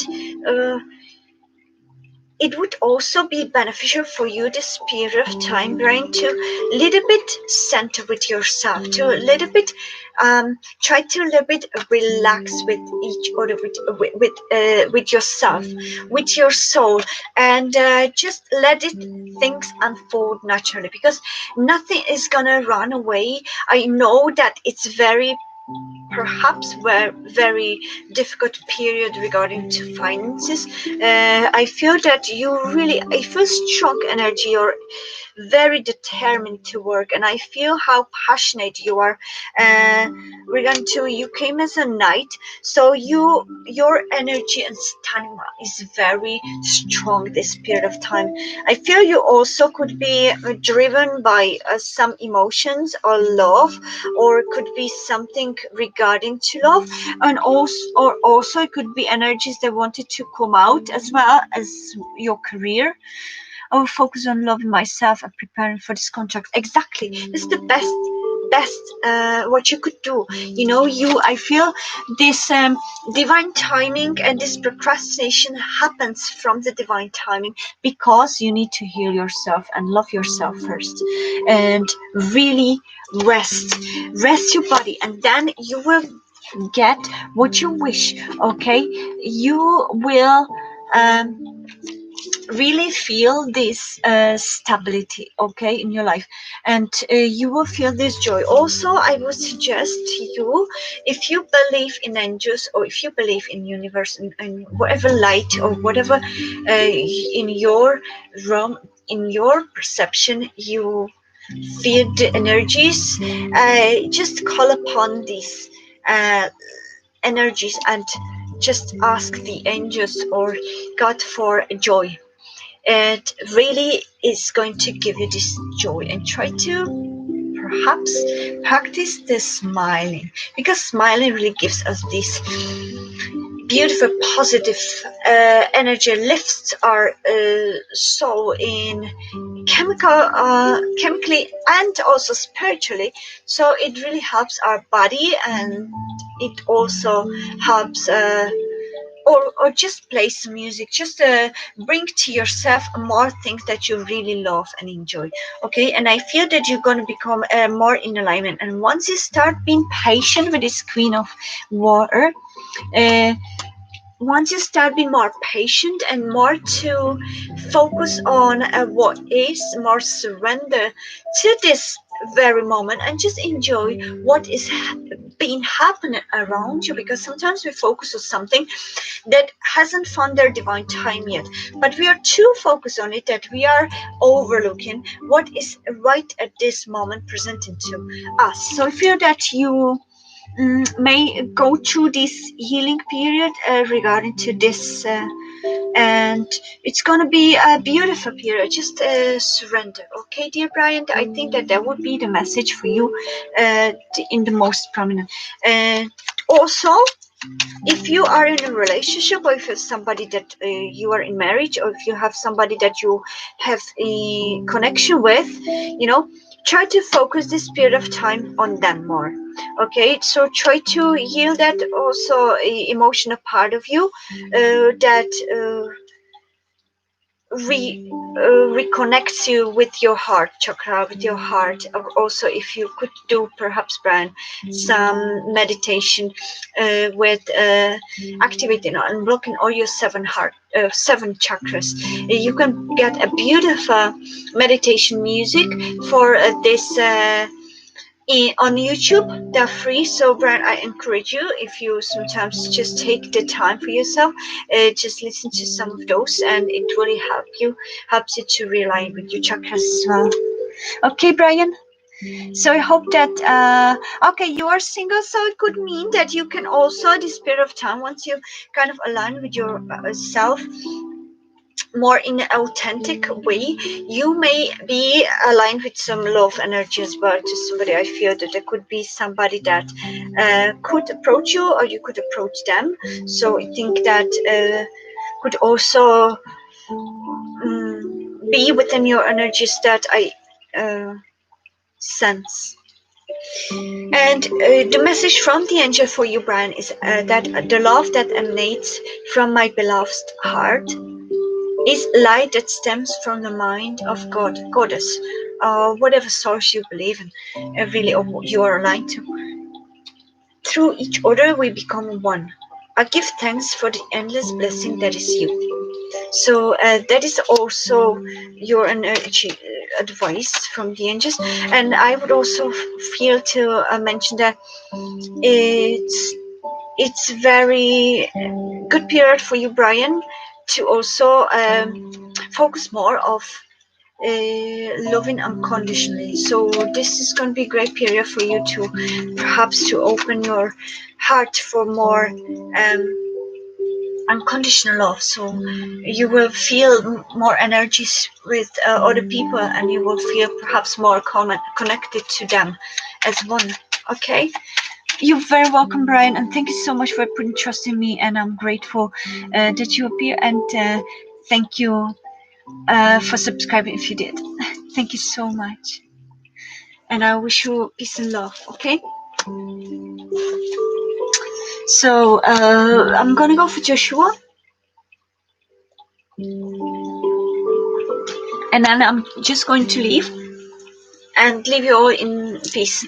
it would also be beneficial for you this period of time, Brian, to little bit center with yourself, to a little bit try to a little bit relax with each other, with yourself, with your soul, and just let it things unfold naturally, because nothing is gonna run away. I know that it's very perhaps were very difficult period regarding to finances. I feel that you really, I feel strong energy. You're very determined to work, and I feel how passionate you are. Regarding to, you came as a knight, so your energy and stamina is very strong this period of time. I feel you also could be driven by some emotions or love, or could be something regarding to love, and also it could be energies that wanted to come out as well as your career. I will focus on loving myself and preparing for this contract. Exactly, this is the best what you could do. You know, I feel this divine timing, and this procrastination happens from the divine timing, because you need to heal yourself and love yourself first, and really rest your body, and then you will get what you wish. Okay, you will really feel this stability, okay, in your life, and you will feel this joy. Also, I would suggest to you, if you believe in angels, or if you believe in universe, and whatever light or whatever in your realm, in your perception, you feel the energies, just call upon these uh, energies, and just ask the angels or God for joy. It really is going to give you this joy, and try to perhaps practice the smiling, because smiling really gives us this beautiful positive energy, lifts our soul in chemically and also spiritually. So it really helps our body, and it also helps or just play some music, just bring to yourself more things that you really love and enjoy. Okay, and I feel that you're going to become more in alignment, and once you start being patient with this queen of water, uh, once you start being more patient and more to focus on what is, more surrender to this very moment, and just enjoy what is being happening around you, because sometimes we focus on something that hasn't found their divine time yet, but we are too focused on it that we are overlooking what is right at this moment presenting to us. So I feel that you may go through this healing period regarding to this, and it's gonna be a beautiful period. Just surrender, okay, dear Brian. I think that that would be the message for you in the most prominent. Also, if you are in a relationship, or if you're somebody that you are in marriage, or if you have somebody that you have a connection with, you know, try to focus this period of time on them more. Okay, so try to heal that also emotional part of you, that reconnects you with your heart chakra, with your heart. Or also, if you could do perhaps, Brian, some meditation with activating or unblocking all your seven chakras. You can get a beautiful meditation music for this on YouTube. They're free. So, Brian, I encourage you, if you sometimes just take the time for yourself, just listen to some of those, and it really helps you to realign with your chakras as well. Okay, Brian. So I hope that okay, you are single, so it could mean that you can also, this period of time, once you kind of align with your self more in an authentic way, you may be aligned with some love energy as well to somebody. I feel that there could be somebody that could approach you, or you could approach them. So I think that could also be within your energies that I sense. And the message from the angel for you, Brian, is that the love that emanates from my beloved's heart is light that stems from the mind of God, Goddess, whatever source you believe in, really, or you are aligned to. Through each other, we become one. I give thanks for the endless blessing that is you. So that is also your energy advice from the angels. And I would also feel to mention that it's very good period for you, Brian, to also focus more of loving unconditionally. So this is going to be a great period for you to perhaps to open your heart for more unconditional love. So you will feel more energies with other people, and you will feel perhaps more connected to them as one. Okay, you're very welcome, Brian, and thank you so much for putting trust in me, and I'm grateful that you appear, and thank you for subscribing if you did. Thank you so much, and I wish you peace and love. Okay, so I'm gonna go for Joshua, and then I'm just going to leave and leave you all in peace.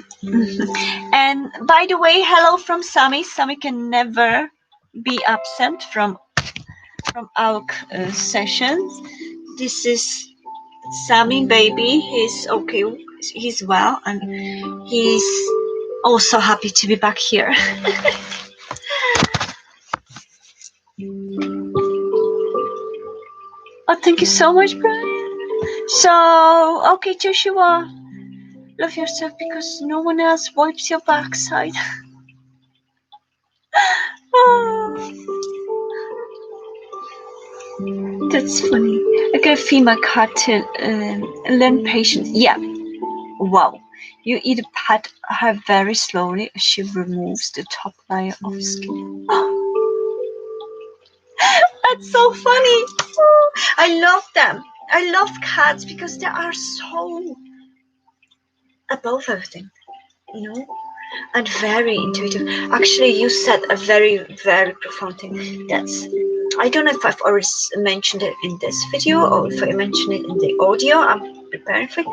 And by the way, hello from Sami. Sami can never be absent from our sessions. This is Sami, baby. He's okay. He's well, and he's also happy to be back here. Oh, thank you so much, Brian. So, okay, Joshua, love yourself because no one else wipes your backside. Oh, that's funny. I gotta feed my cat to learn patience. Yeah. Wow. You either pat her very slowly as she removes the top layer of skin. That's so funny. Oh, I love them. I love cats because they are so above everything, you know, and very intuitive. Actually, you said a very, very profound thing. That's, I don't know if I've already mentioned it in this video or if I mentioned it in the audio I'm preparing for it,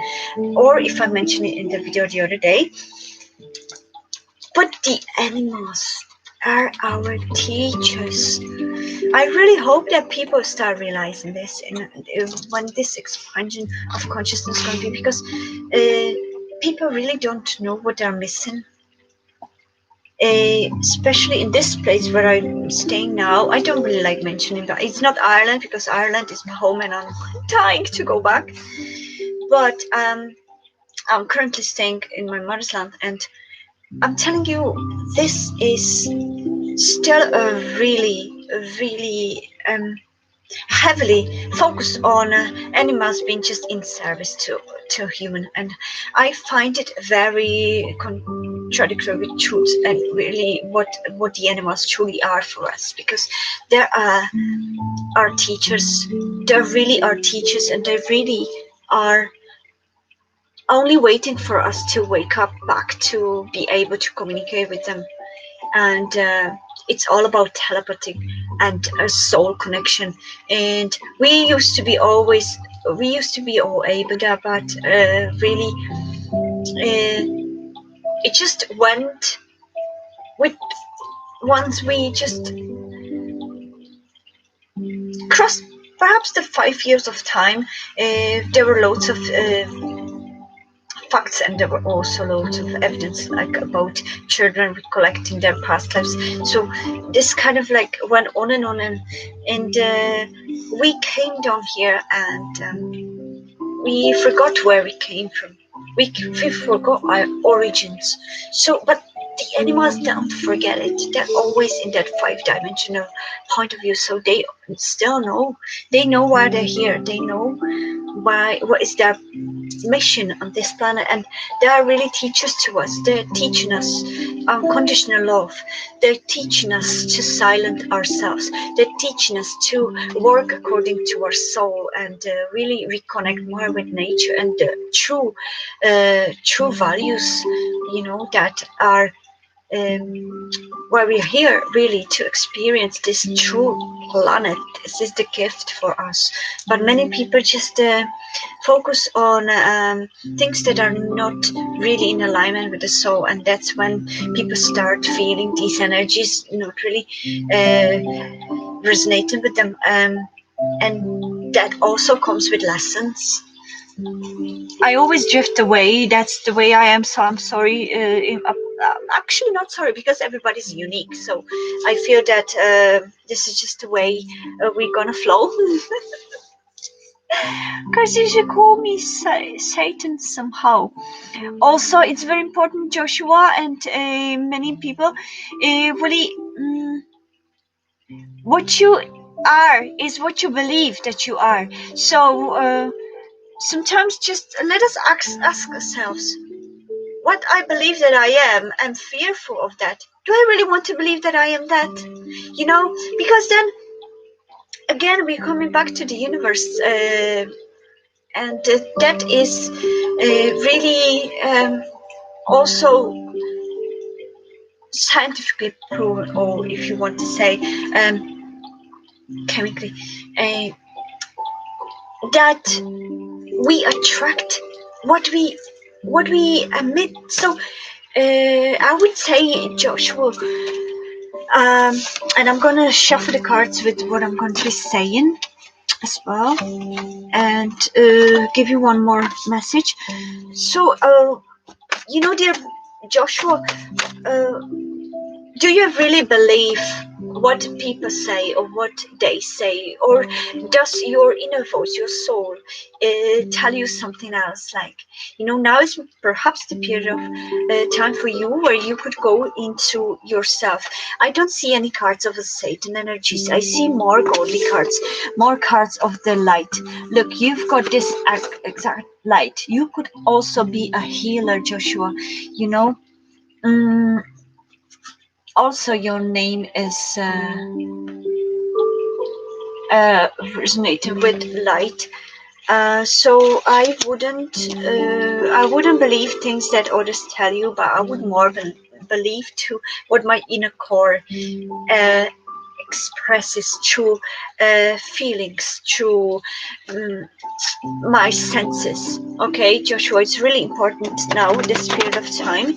or if I mentioned it in the video the other day. But the animals are our teachers. I really hope that people start realizing this, and when this expansion of consciousness is going to be, because people really don't know what they're missing. Especially in this place where I'm staying now, I don't really like mentioning that it's not Ireland, because Ireland is my home and I'm dying to go back. But I'm currently staying in my mother's land, and I'm telling you, this is still a really, really heavily focused on animals being just in service to human, and I find it very contradictory with truth and really what the animals truly are for us, because there are our teachers. They really are teachers, and they really are only waiting for us to wake up back to be able to communicate with them. And it's all about telepathy and a soul connection. And we used to be all able to that, but really it just went with, once we just crossed perhaps the 5 years of time, there were loads of facts, and there were also loads of evidence like about children recollecting their past lives. So this kind of like went on, and we came down here, and we forgot where we came from. We forgot our origins. So, but the animals don't forget it. They're always in that 5-dimensional point of view. So they still know. They know why they're here. They know why. What is their mission on this planet, and they are really teachers to us. They're teaching us unconditional love. They're teaching us to silence ourselves. They're teaching us to work according to our soul and really reconnect more with nature and the true values, that are why we're here, really to experience this true planet. This is the gift for us. But many people just focus on things that are not really in alignment with the soul, and that's when people start feeling these energies not really resonating with them, and that also comes with lessons. I always drift away. That's the way I am. So I'm sorry. Actually, not sorry, because everybody's unique. So I feel that this is just the way we're gonna flow. Because you should call me Satan somehow. Also, it's very important, Joshua, and many people really. What you are is what you believe that you are. So sometimes just let us ask ourselves, what I believe that I am, I'm fearful of that. Do I really want to believe that I am that? Because then again we're coming back to the universe, and that is really also scientifically proven, or if you want to say chemically, that we attract what we emit. So I would say, Joshua, and I'm gonna shuffle the cards with what I'm going to be saying as well, and give you one more message. So dear Joshua, do you really believe what people say or what they say, or does your inner voice, your soul, tell you something else? Like, now is perhaps the period of time for you where you could go into yourself. I don't see any cards of the Satan energies. I see more godly cards, more cards of the light. Look, you've got this exact light. You could also be a healer, Joshua. Also, your name is resonating with light. So I wouldn't believe things that others tell you, but I would more believe to what my inner core expresses through feelings, through my senses. Okay, Joshua, it's really important now, this period of time,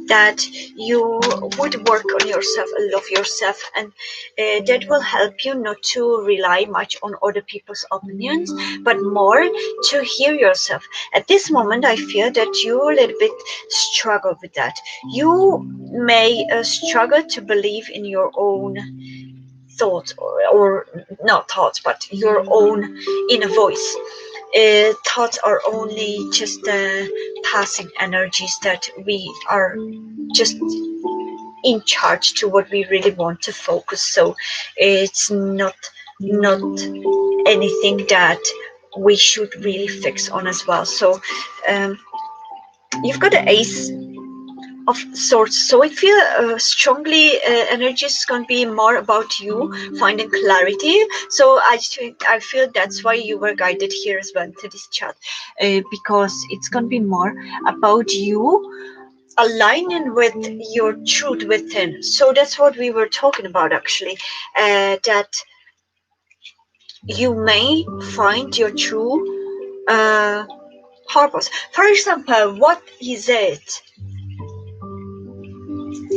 that you would work on yourself and love yourself, and that will help you not to rely much on other people's opinions, but more to hear yourself. At this moment, I feel that you a little bit struggle with that. You may struggle to believe in your own thoughts, or not thoughts, but your own inner voice. Thoughts are only just passing energies that we are just in charge to what we really want to focus. So it's not anything that we should really fix on as well. So you've got an ace of sorts. So I feel strongly energy is going to be more about you finding clarity. So I feel that's why you were guided here as well to this chat, because it's going to be more about you aligning with your truth within. So that's what we were talking about, actually, that you may find your true purpose. For example, what is it?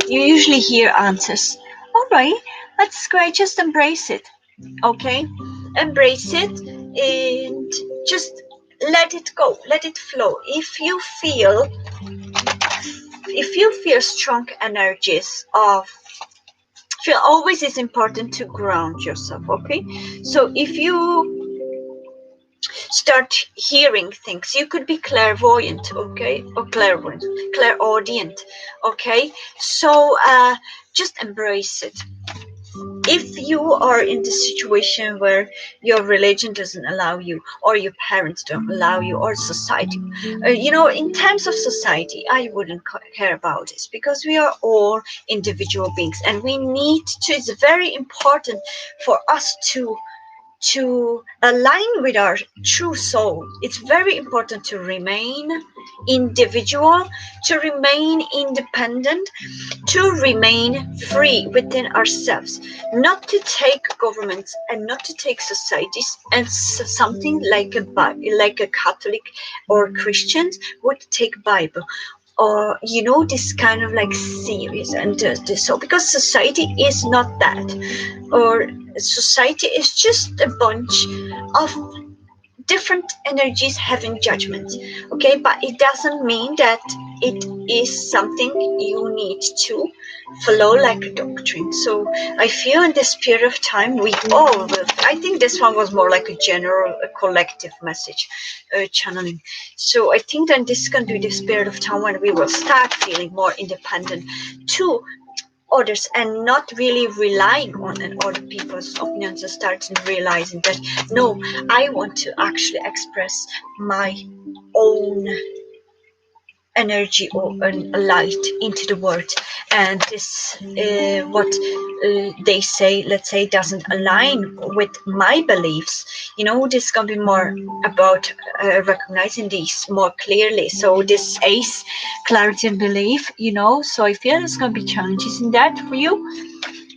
You usually hear answers. All right, that's great. Just embrace it. Okay, embrace it and just let it go. Let it flow. If you feel strong energies of feel, always is important to ground yourself. Okay, so if you start hearing things, you could be clairvoyant, okay, or clairaudient, okay, so just embrace it. if you are in the situation where your religion doesn't allow you, or your parents don't allow you, or society, in terms of society, I wouldn't care about this, because we are all individual beings, and we need to, it's very important for us to align with our true soul. It's very important to remain individual, to remain independent, to remain free within ourselves, not to take governments and not to take societies and something like a Catholic or Christians would take Bible, or this kind of like serious and this, so because society is not that, or society is just a bunch of different energies having judgments. Okay, but it doesn't mean that it is something you need to follow like a doctrine. So I feel in this period of time we all will, I think this one was more like a general, a collective message channeling. So I think that this can be this period of time when we will start feeling more independent to others and not really relying on other people's opinions, and starting realizing that no, I want to actually express my own energy or a light into the world, and this what they say, let's say, doesn't align with my beliefs, this is gonna be more about recognizing these more clearly. So this ace, clarity and belief, so I feel there's gonna be challenges in that for you.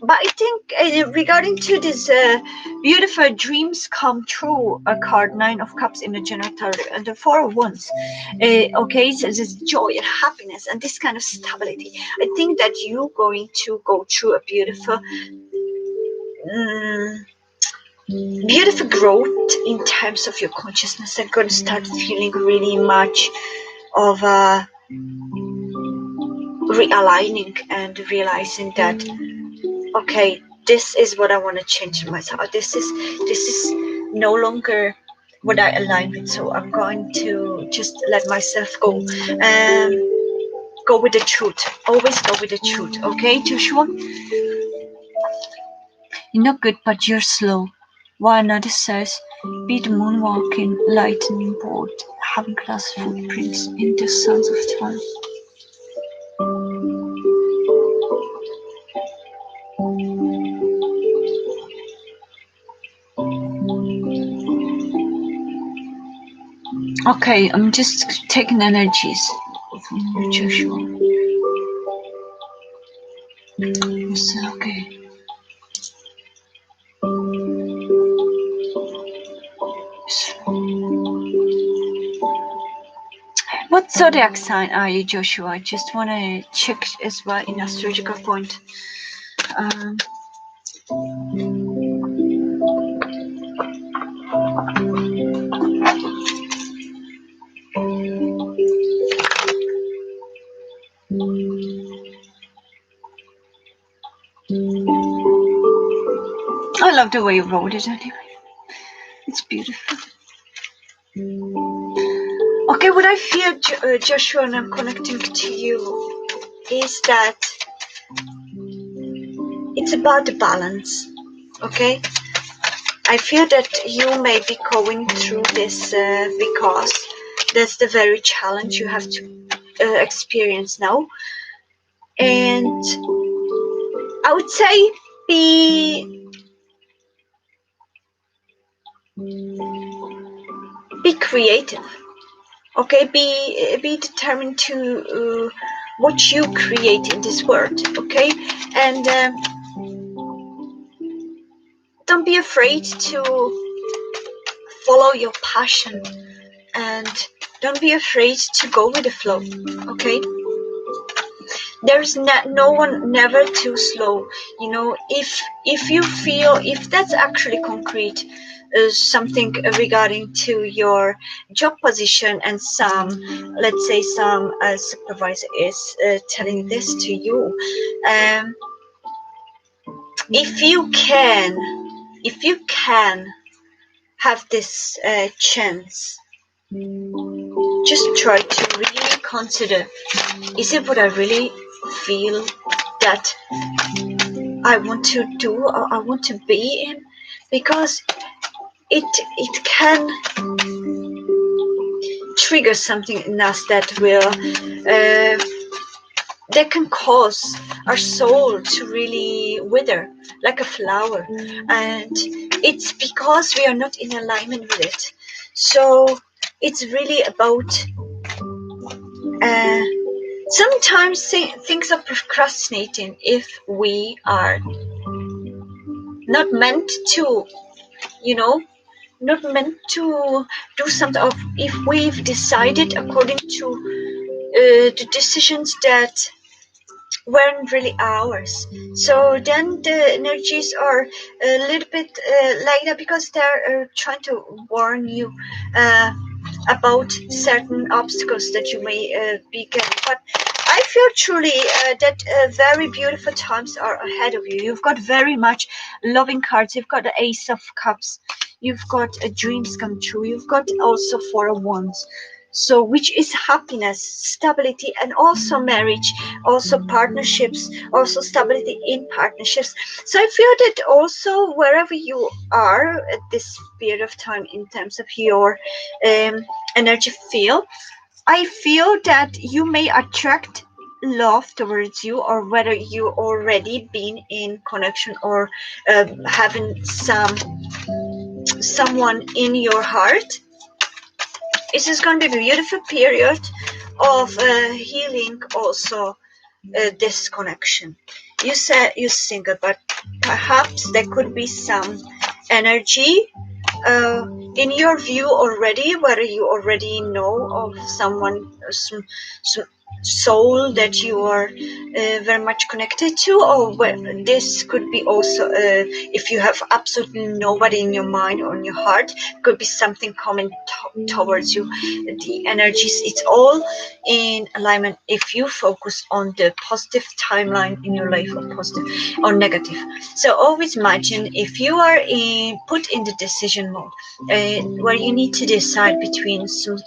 But I think regarding to this beautiful dreams come true, a card, 9 of Cups in the general tarot, and the 4 of Wands. Okay, so this joy and happiness and this kind of stability. I think that you're going to go through a beautiful, beautiful growth in terms of your consciousness. I'm going to start feeling really much of a realigning and realizing that, okay, this is what I want to change in myself. This is no longer what I align with. So I'm going to just let myself go. Go with the truth. Always go with the truth. Okay, Joshua? You're not good, but you're slow. While another says, be the moonwalking, lightning bolt, having glass footprints in the sands of time. Okay, I'm just taking energies from Joshua. Okay. What zodiac sign are you, Joshua? I just want to check as well in astrological point. I love the way you wrote it anyway. It's beautiful. Okay, what I feel, Joshua, and I'm connecting to you, is that it's about the balance. Okay? I feel that you may be going through this because that's the very challenge you have to experience now. And I would say be creative. Okay, be determined to what you create in this world. Okay, and don't be afraid to follow your passion, and don't be afraid to go with the flow. Okay, there's no one never too slow. If you feel, if that's actually concrete, something regarding to your job position, and let's say some supervisor is telling this to you, if you can have this chance, just try to really consider, is it what I really feel that I want to do or I want to be in, because it can trigger something in us that will that can cause our soul to really wither like a flower, and it's because we are not in alignment with it. So it's really about uh, sometimes things are procrastinating if we are not meant to, you know, not meant to do something, of if we've decided according to the decisions that weren't really ours. So then the energies are a little bit lighter, because they're trying to warn you uh, about certain obstacles that you may be getting. But I feel truly that very beautiful times are ahead of you. You've got very much loving cards. You've got the Ace of Cups. You've got dreams come true. You've got also Four of Wands. So, which is happiness, stability, and also marriage, also partnerships, also stability in partnerships. So I feel that also wherever you are at this period of time in terms of your energy field, I feel that you may attract love towards you, or whether you already been in connection, or having someone in your heart. This is going to be a beautiful period of healing also this connection. You said you're single, but perhaps there could be some energy in your view already, whether you already know of someone, some soul that you are very much connected to, or this could be also if you have absolutely nobody in your mind or in your heart, could be something coming towards you. The energies, it's all in alignment if you focus on the positive timeline in your life, or positive or negative. So always imagine if you are put in the decision mode, where you need to decide between some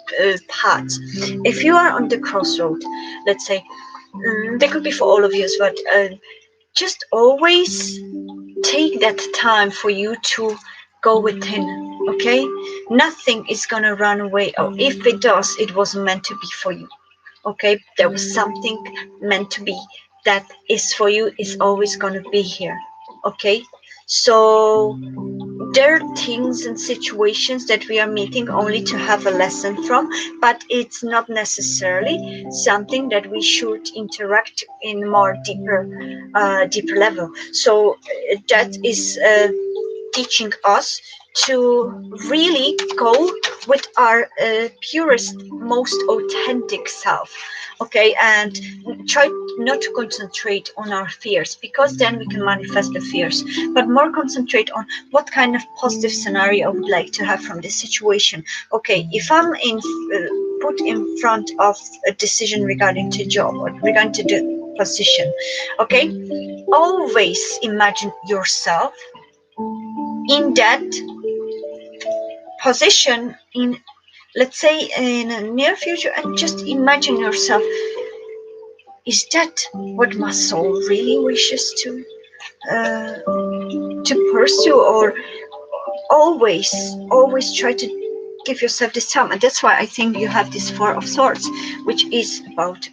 paths. If you are on the crossroad, let's say, they could be for all of you, but just always take that time for you to go within. Okay, nothing is gonna run away, or if it does, it wasn't meant to be for you. Okay, there was something meant to be that is for you, is always gonna be here. Okay, so there are things and situations that we are meeting only to have a lesson from, but it's not necessarily something that we should interact in more deeper level. So that is teaching us to really go with our purest, most authentic self. Okay, and try not to concentrate on our fears, because then we can manifest the fears, but more concentrate on what kind of positive scenario I would like to have from this situation. Okay, if I'm put in front of a decision regarding to job or regarding to the position, okay, always imagine yourself in that position, in, let's say, in a near future, and just imagine yourself, is that what my soul really wishes uh, to pursue? Or always try to give yourself this time. And that's why I think you have this Four of Swords, which is about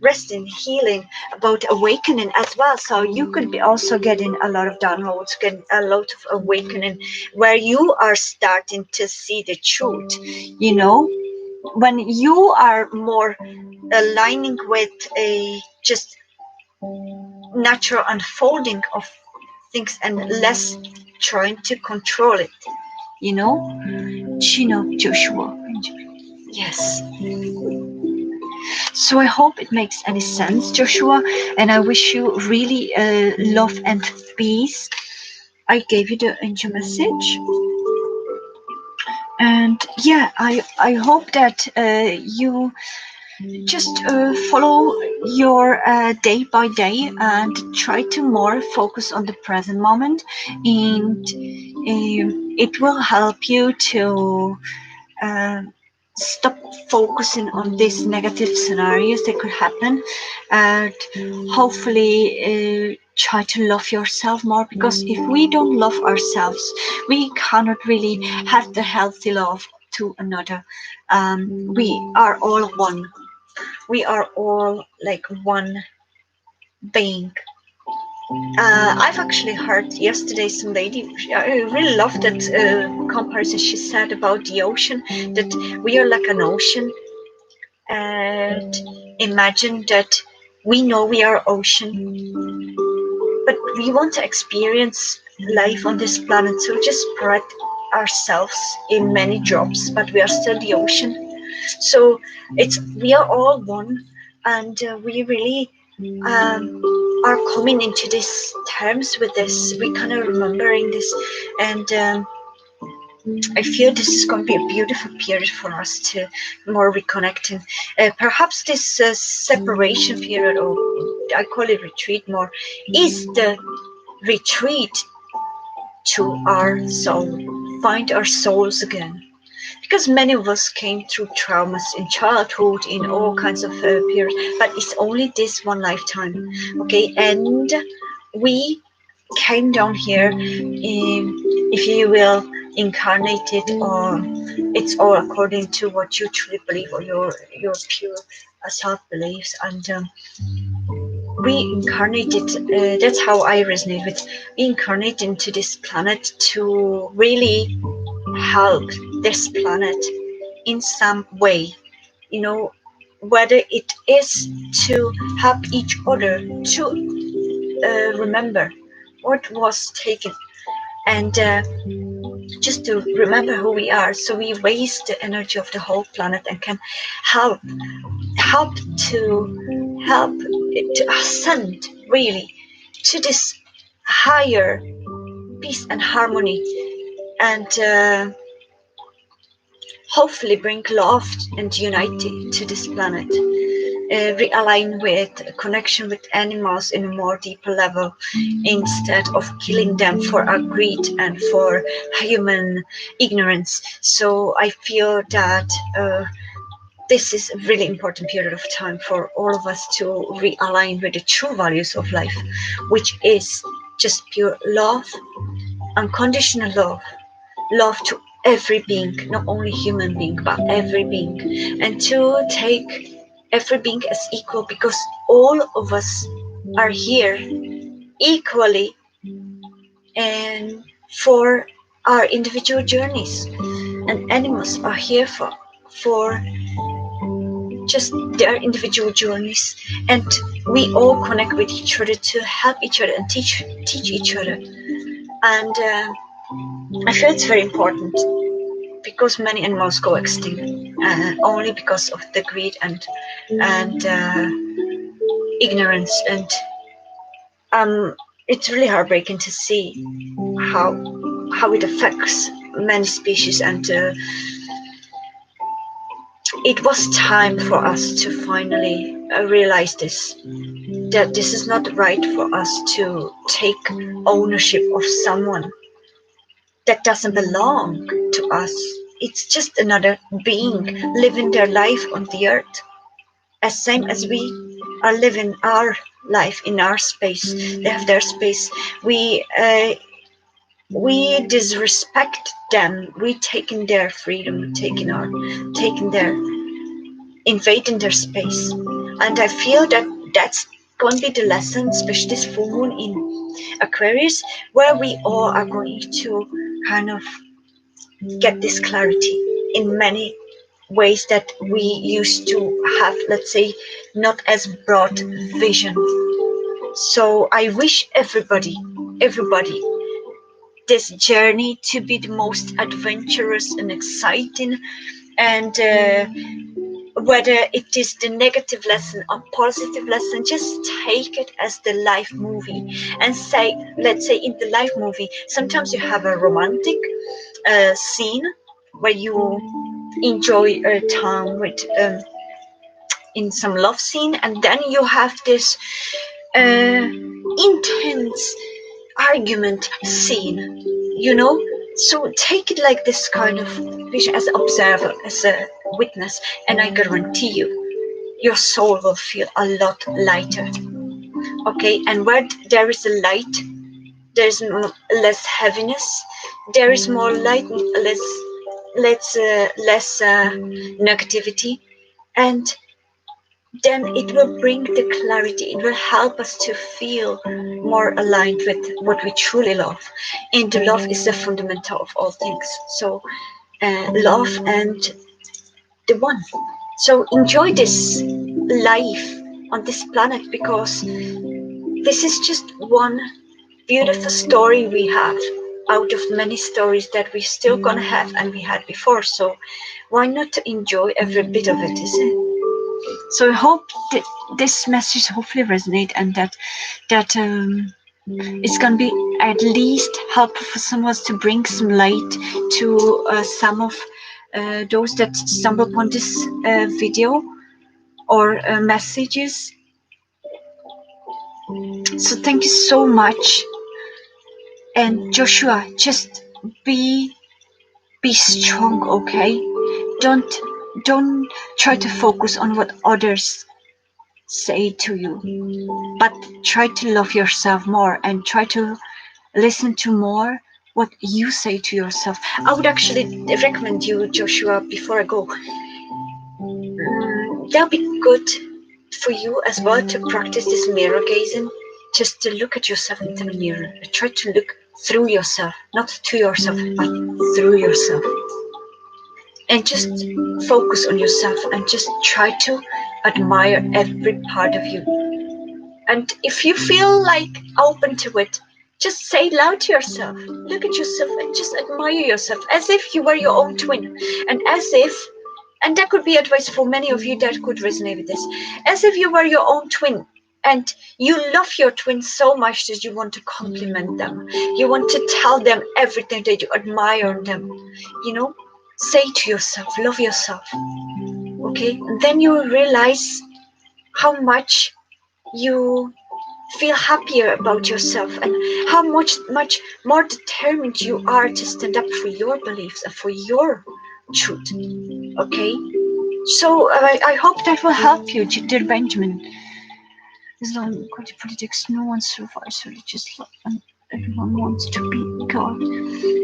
resting, healing, about awakening as well. So you could be also getting a lot of downloads, getting a lot of awakening, where you are starting to see the truth. You know, when you are more aligning with a just natural unfolding of things, and less trying to control it. You know, Chino Joshua. Yes. So I hope it makes any sense, Joshua, and I wish you really love and peace. I gave you the angel message, and yeah, I hope that you just follow your day by day, and try to more focus on the present moment, and it will help you to. Uh, stop focusing on these negative scenarios that could happen, and hopefully try to love yourself more, because if we don't love ourselves, we cannot really have the healthy love to another. We are all one. We are all like one being. I've actually heard yesterday some lady, I really loved that comparison she said about the ocean, that we are like an ocean, and imagine that we know we are ocean, but we want to experience life on this planet, so just spread ourselves in many drops, but we are still the ocean. So it's we are all one, and we really are coming into these terms with this. We kind of remembering this, and I feel this is going to be a beautiful period for us to more reconnecting. Perhaps this separation period, or I call it retreat more, is the retreat to our soul, find our souls again. Because many of us came through traumas in childhood, in all kinds of periods, but it's only this one lifetime, okay? And we came down here, if you will, incarnated, or it's all according to what you truly believe, or your pure self beliefs, and we incarnated. That's how I resonate with. We incarnate into this planet to really help this planet in some way, you know, whether it is to help each other to remember what was taken, and just to remember who we are, so we raise the energy of the whole planet and can help help help to ascend really to this higher peace and harmony, and hopefully bring love and unity to this planet, realign with connection with animals in a more deeper level, instead of killing them for our greed and for human ignorance. So I feel that this is a really important period of time for all of us to realign with the true values of life, which is just pure love, unconditional love, love to every being, not only human being, but every being, and to take every being as equal, because all of us are here equally, and for our individual journeys, and animals are here for just their individual journeys, and we all connect with each other to help each other and teach each other. And I feel it's very important, because many animals go extinct only because of the greed and ignorance, and it's really heartbreaking to see how it affects many species, and it was time for us to finally realize this, that this is not right for us to take ownership of someone that doesn't belong to us. It's just another being living their life on the earth, as same as we are living our life in our space. They have their space. We disrespect them. We taking their freedom, taking their invading their space. And I feel that that's going to be the lesson, especially this full moon in Aquarius, where we all are going to kind of get this clarity in many ways that we used to have, let's say, not as broad vision. So I wish everybody this journey to be the most adventurous and exciting, and whether it is the negative lesson or positive lesson, just take it as the life movie, and say, let's say in the life movie, sometimes you have a romantic scene where you enjoy a time with in some love scene, and then you have this intense argument scene, you know, So take it like this kind of vision, as an observer, as a witness, and I guarantee you, your soul will feel a lot lighter. Okay, and where there is a light, there is less heaviness, there is more light, less negativity, and then it will bring the clarity. It will help us to feel more aligned with what we truly love. And love is the fundamental of all things. So, love and the one. So, enjoy this life on this planet, because this is just one beautiful story we have out of many stories that we still gonna have and we had before. So, why not enjoy every bit of it, isn't it? So I hope that this message hopefully resonate, and that it's gonna be at least helpful for someone to bring some light to some of those that stumble upon this video or messages. So thank you so much. And Joshua, just be strong, okay? Don't try to focus on what others say to you, but try to love yourself more and try to listen to more what you say to yourself. I would actually recommend you, Joshua, before I go, that'll be good for you as well to practice this mirror gazing, just to look at yourself into the mirror. Try to look through yourself, not to yourself, but through yourself. And just focus on yourself and just try to admire every part of you. And if you feel like open to it, just say it loud to yourself. Look at yourself and just admire yourself as if you were your own twin. And as if, and that could be advice for many of you that could resonate with this, as if you were your own twin and you love your twin so much that you want to compliment them. You want to tell them everything that you admire in them. You know, say to yourself, love yourself. Okay? And then you will realize how much you feel happier about yourself and how much more determined you are to stand up for your beliefs and for your truth. Okay, so I hope that will help you, dear Benjamin. As long as politics, no one survives religious law, and everyone wants to be God.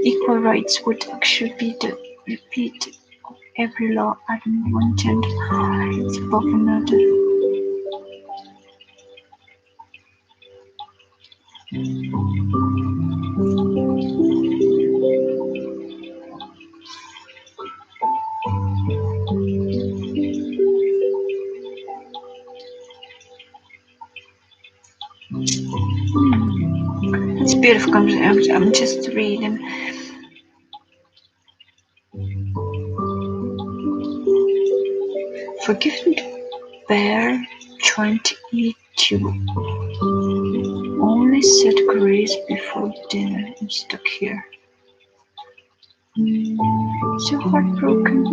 Equal rights would actually be the repeat of every law, adding one gender rights above another. It's beautiful. I'm just reading. Forgive me, bear, trying to eat you. Only said grace before dinner and stuck here. So heartbroken.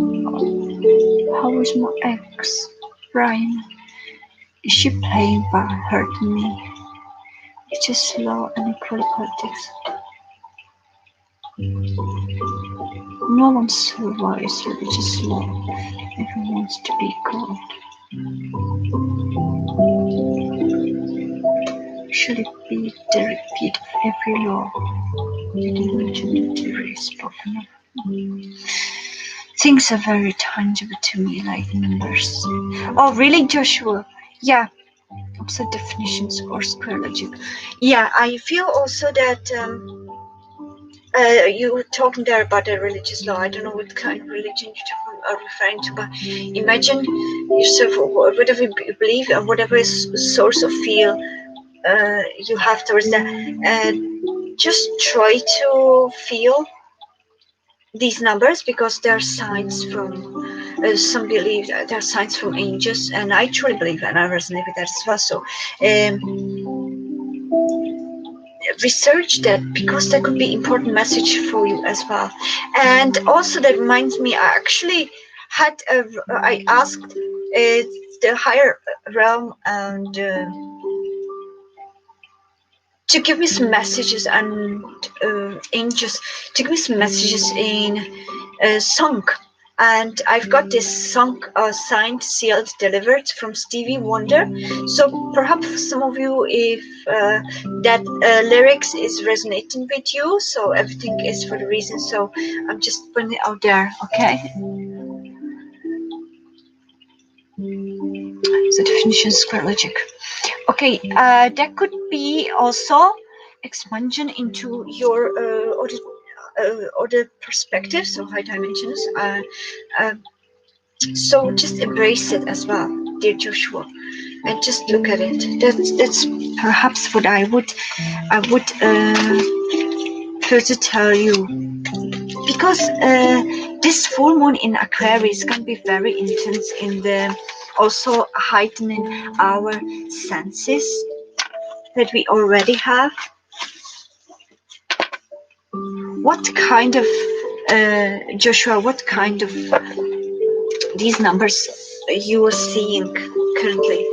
How is my ex, Brian? Is she playing by hurting me? It's just slow and equal politics. No one survives religious law. Everyone wants to be God. Should it be the repeat of every law? Didn't mention the race spoken of. Things are very tangible to me, like numbers. Oh, really, Joshua? Yeah, opposite definitions or square logic. Yeah, I feel also that you were talking there about a religious law. I don't know what kind of religion are referring to, but imagine yourself, whatever you believe or whatever source of feel you have towards that. Just try to feel these numbers, because they're signs from some believe they're signs from angels, and I truly believe and I resonate with that as well. So research that, because that could be important message for you as well. And also that reminds me, I actually had I asked the higher realm and to give me some messages and angels to give me some messages in song. And I've got this song signed, sealed, delivered from Stevie Wonder. So perhaps some of you, if that lyrics is resonating with you, so everything is for the reason. So I'm just putting it out there, okay? So definition, square logic. Okay, that could be also expansion into your other perspectives or high dimensions. So just embrace it as well, dear Joshua, and just look at it. That's perhaps what I would further tell you, because this full moon in Aquarius can be very intense in the also heightening our senses that we already have. What kind of Joshua? What kind of these numbers you are seeing currently?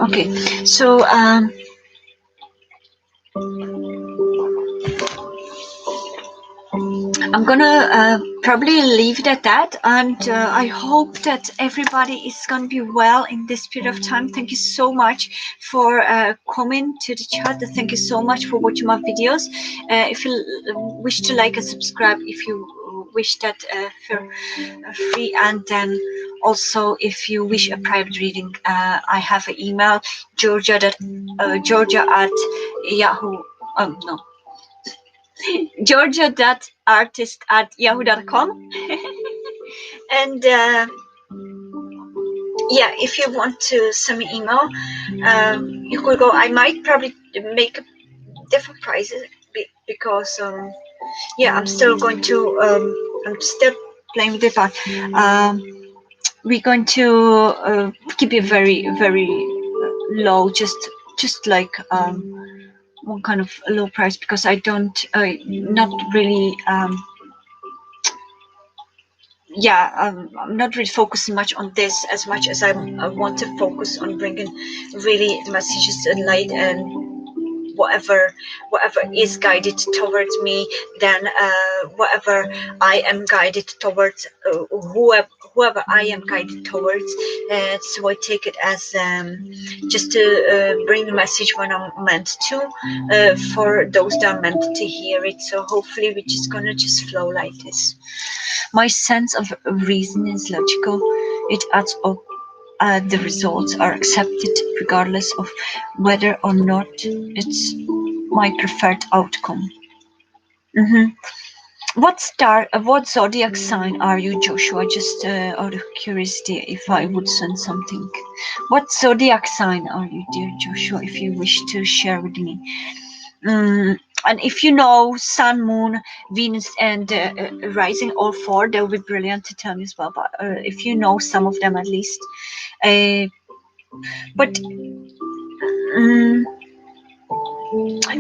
Okay, so I'm gonna probably leave it at that, and I hope that everybody is gonna be well in this period of time. Thank you so much for coming to the chat. Thank you so much for watching my videos. If you wish to like and subscribe, if you wish that for free, and then also if you wish a private reading, I have an email, Georgia at Yahoo. No. Georgia.artist@yahoo.com. And yeah, if you want to send me email, you could go. I might probably make different prices because yeah, I'm still going to I'm still playing with it, but we're going to keep it very low, just like one kind of low price, because I don't not really yeah, I'm not really focusing much on this as much as I want to focus on bringing really messages and light, and whatever is guided towards me, then whatever I am guided towards, whoever I am guided towards, so I take it as just to bring the message when I'm meant to, for those that are meant to hear it. So hopefully we're just gonna just flow like this. My sense of reason is logical. It adds up. The results are accepted regardless of whether or not it's my preferred outcome. What zodiac sign are you, Joshua? Just out of curiosity, if I would send something. What zodiac sign are you, dear Joshua, if you wish to share with me? And if you know Sun, Moon, Venus, and Rising, all four, that would be brilliant to tell me as well. But if you know some of them at least. But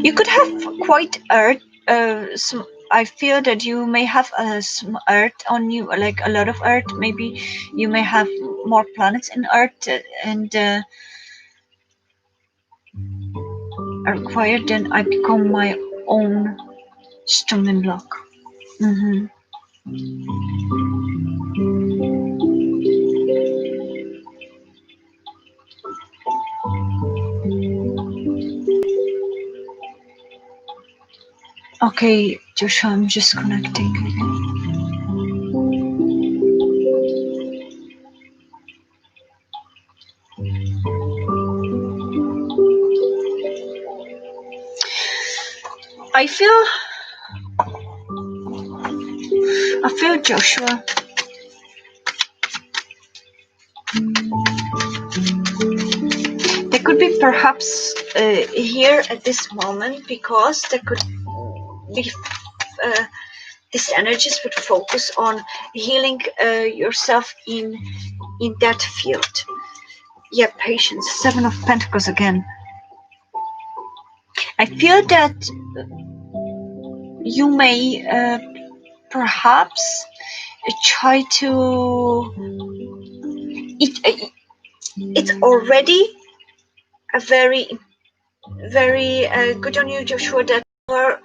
you could have quite Earth. Some, I feel that you may have some Earth on you, like a lot of Earth. Maybe you may have more planets in Earth, and required. Then I become my own stumbling block. Okay, Joshua, I'm just connecting. I feel Joshua. There could be perhaps here at this moment, because there could be these energies would focus on healing yourself in that field. Yeah, patience. 7 of Pentacles again. I feel that you may perhaps try to. It's already a very good on you, Joshua, that you are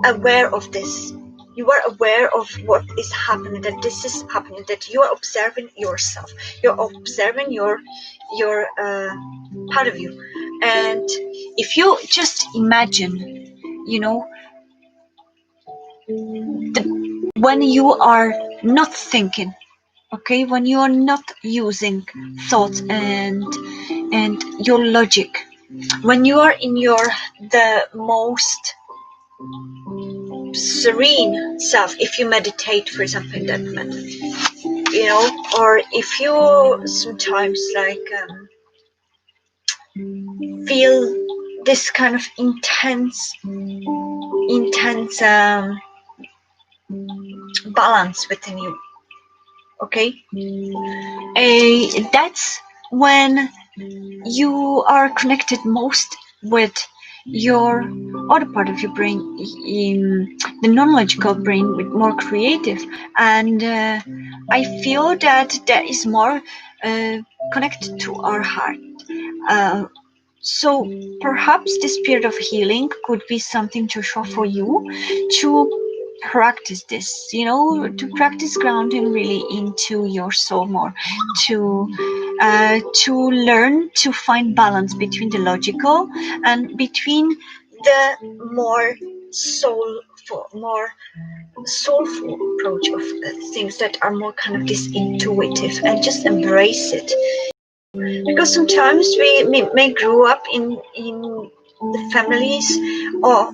aware of this. You are aware of what is happening, that this is happening, that you are observing yourself. You're observing your part of you. And if you just imagine, when you are not thinking, okay, when you are not using thoughts and your logic, when you are in the most serene self, if you meditate, for example, in that method, or if you sometimes feel this kind of intense balance within you, okay, that's when you are connected most with your other part of your brain, in the non-logical brain, with more creative. And I feel that is more connected to our heart. So perhaps this period of healing could be something, Joshua, for you to practice this, to practice grounding really into your soul more, to learn to find balance between the logical and between the more soulful approach of things that are more kind of this intuitive, and just embrace it. Because sometimes we may grow up in the families or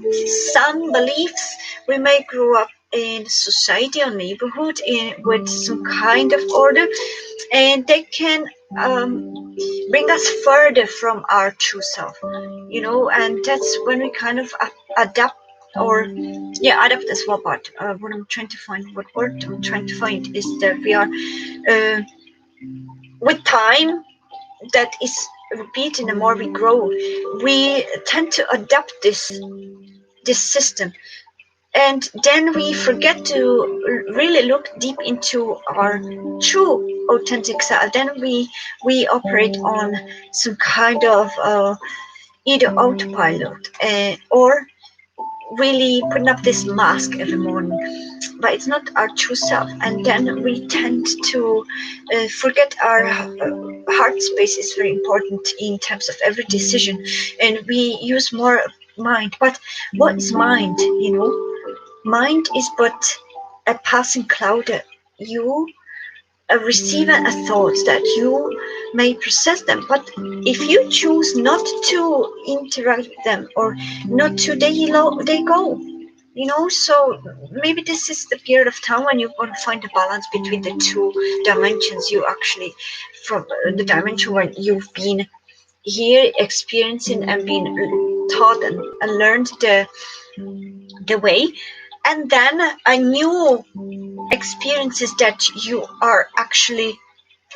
some beliefs. We may grow up in society or neighborhood with some kind of order, and they can bring us further from our true self, and that's when we kind of adapt, or adapt as well. But what I'm trying to find, what word I'm trying to find, is that we are with time, that is repeating, the more we grow, we tend to adapt this system, and then we forget to really look deep into our true authentic self. Then we operate on some kind of either autopilot or really putting up this mask every morning, but it's not our true self. And then we tend to forget our heart space is very important in terms of every decision, and we use more mind. But what is mind? Mind is but a passing cloud that you receiving a thought, that you may process them, but if you choose not to interact with them or not to, they go. So maybe this is the period of time when you're going to find a balance between the two dimensions. You actually, from the dimension where you've been here experiencing and being taught and learned the way, and then a new experiences that you are actually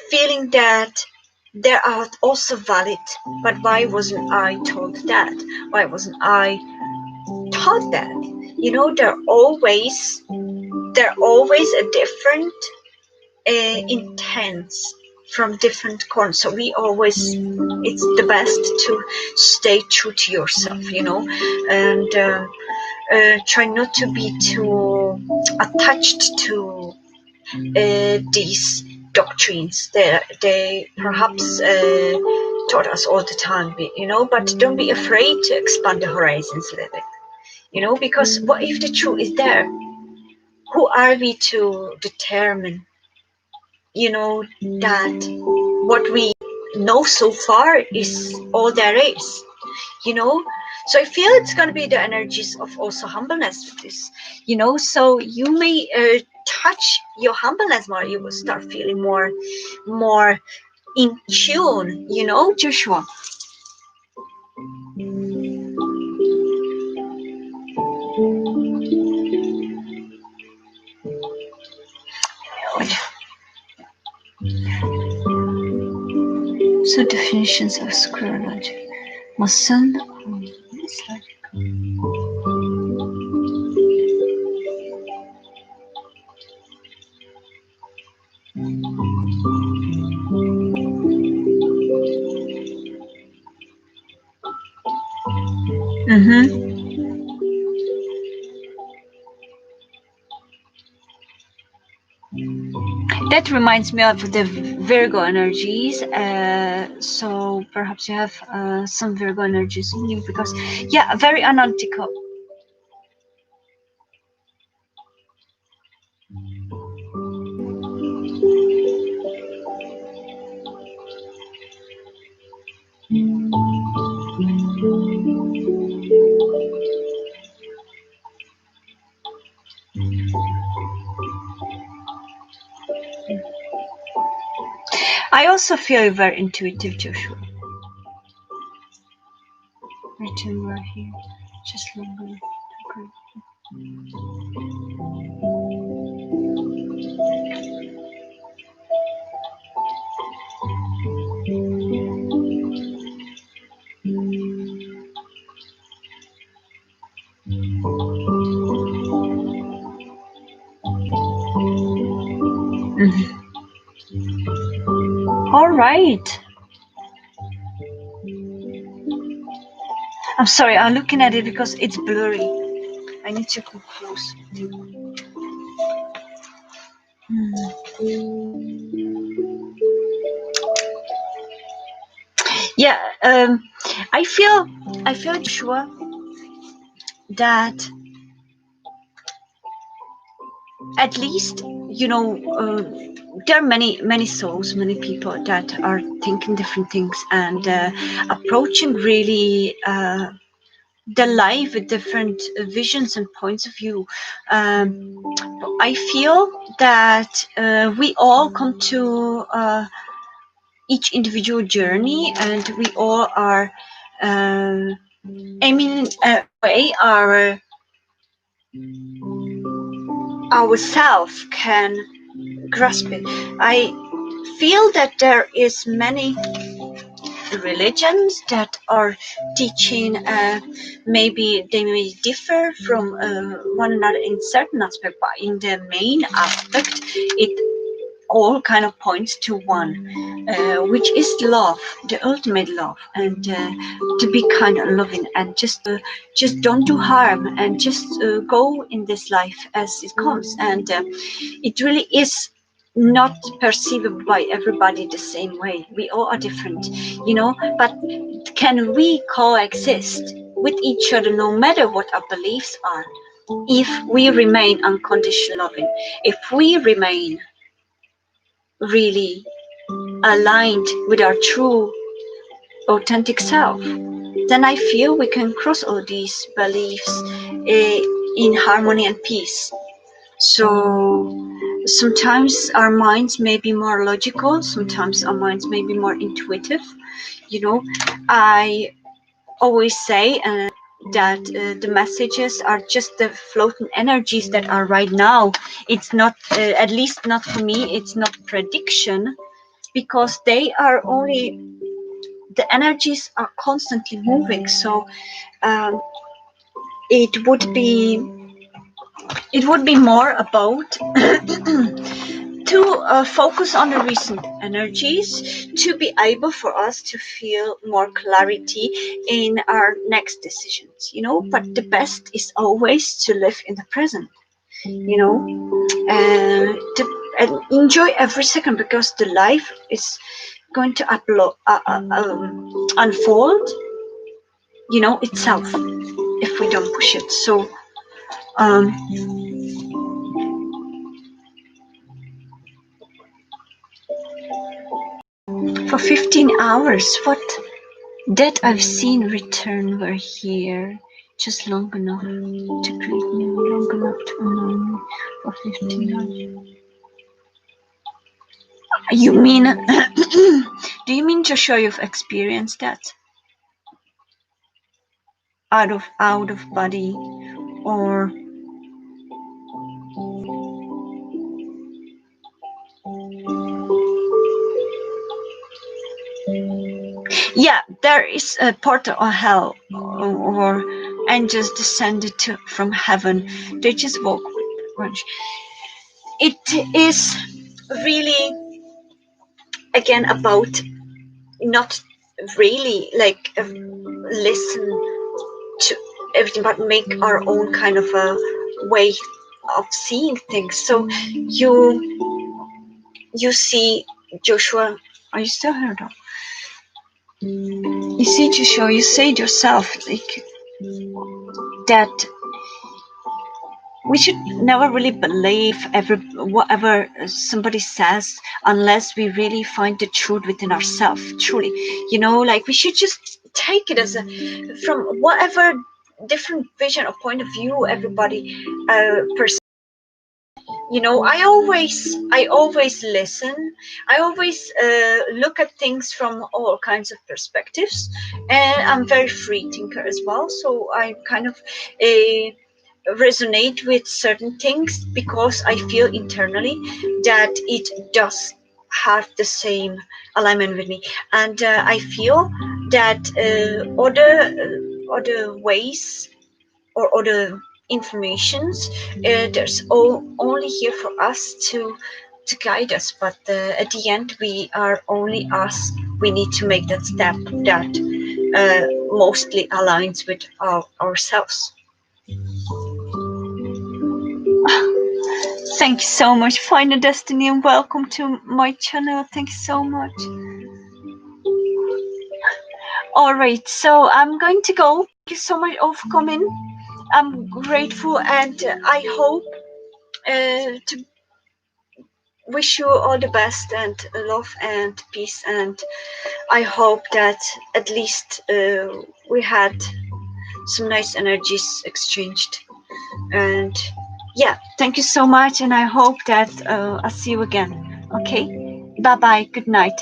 feeling that they are also valid. But why wasn't I told that? Why wasn't I taught that? They're always a different intense from different corners. So we always, it's the best to stay true to yourself, and try not to be too attached to these doctrines that they perhaps taught us all the time, but don't be afraid to expand the horizons a little bit, because what if the truth is there? Who are we to determine, that what we know so far is all there is, so I feel it's going to be the energies of also humbleness with this, so you may touch your humbleness more. You will start feeling more in tune, Joshua. So definitions of square logic. My son, this life. That reminds me of the Virgo energies. So perhaps you have some Virgo energies in you, because, yeah, very analytical. I also feel you're very intuitive, Joshua. Return right here, just longer. Okay. All right. I'm sorry, I'm looking at it because it's blurry. I need to come close. Yeah, I feel sure that at least, there are many souls, many people that are thinking different things and approaching really the life with different visions and points of view. I feel that we all come to each individual journey, and we all are aiming way ourself can grasp it. I feel that there is many religions that are teaching, maybe they may differ from one another in certain aspect, but in the main aspect it all kind of points to one, which is love, the ultimate love, and to be kind and loving, and just don't do harm, and just go in this life as it comes. And it really is not perceived by everybody the same way. We all are different, but can we coexist with each other no matter what our beliefs are, if we remain unconditional loving, if we remain really aligned with our true authentic self, then I feel we can cross all these beliefs in harmony and peace. So sometimes our minds may be more logical, sometimes our minds may be more intuitive. I always say that the messages are just the floating energies that are right now. It's not, at least not for me, it's not prediction, because they are only, the energies are constantly moving. So um, it would be more about to focus on the recent energies, to be able for us to feel more clarity in our next decisions, but the best is always to live in the present, and enjoy every second, because the life is going to unfold, itself, if we don't push it. So for 15 hours, what that I've seen return were here just long enough to greet me, long enough to honor me for 15 hours. You mean, do you mean, Joshua, you've experienced that? Out of body, or yeah, there is a portal of hell or angels descended from heaven. They just walk with. It is really again about not really like listen to everything, but make our own kind of a way of seeing things. So you see Joshua, are you still here though? You see Joshua, you say it yourself, like that we should never really believe whatever somebody says unless we really find the truth within ourselves, truly, like we should just take it as a from whatever different vision or point of view everybody I always listen. I always look at things from all kinds of perspectives, and I'm very free thinker as well, so I kind of resonate with certain things because I feel internally that it does have the same alignment with me, and I feel that other ways or other informations, there's only here for us to guide us, but at the end we are only us. We need to make that step that mostly aligns with ourselves. Thank you so much, Final Destiny, and welcome to my channel. Thank you so much. All right, so I'm going to go. Thank you so much for coming. I'm grateful, and I hope to wish you all the best and love and peace. And I hope that at least we had some nice energies exchanged. And yeah, thank you so much. And I hope that I'll see you again. Okay, bye bye. Good night.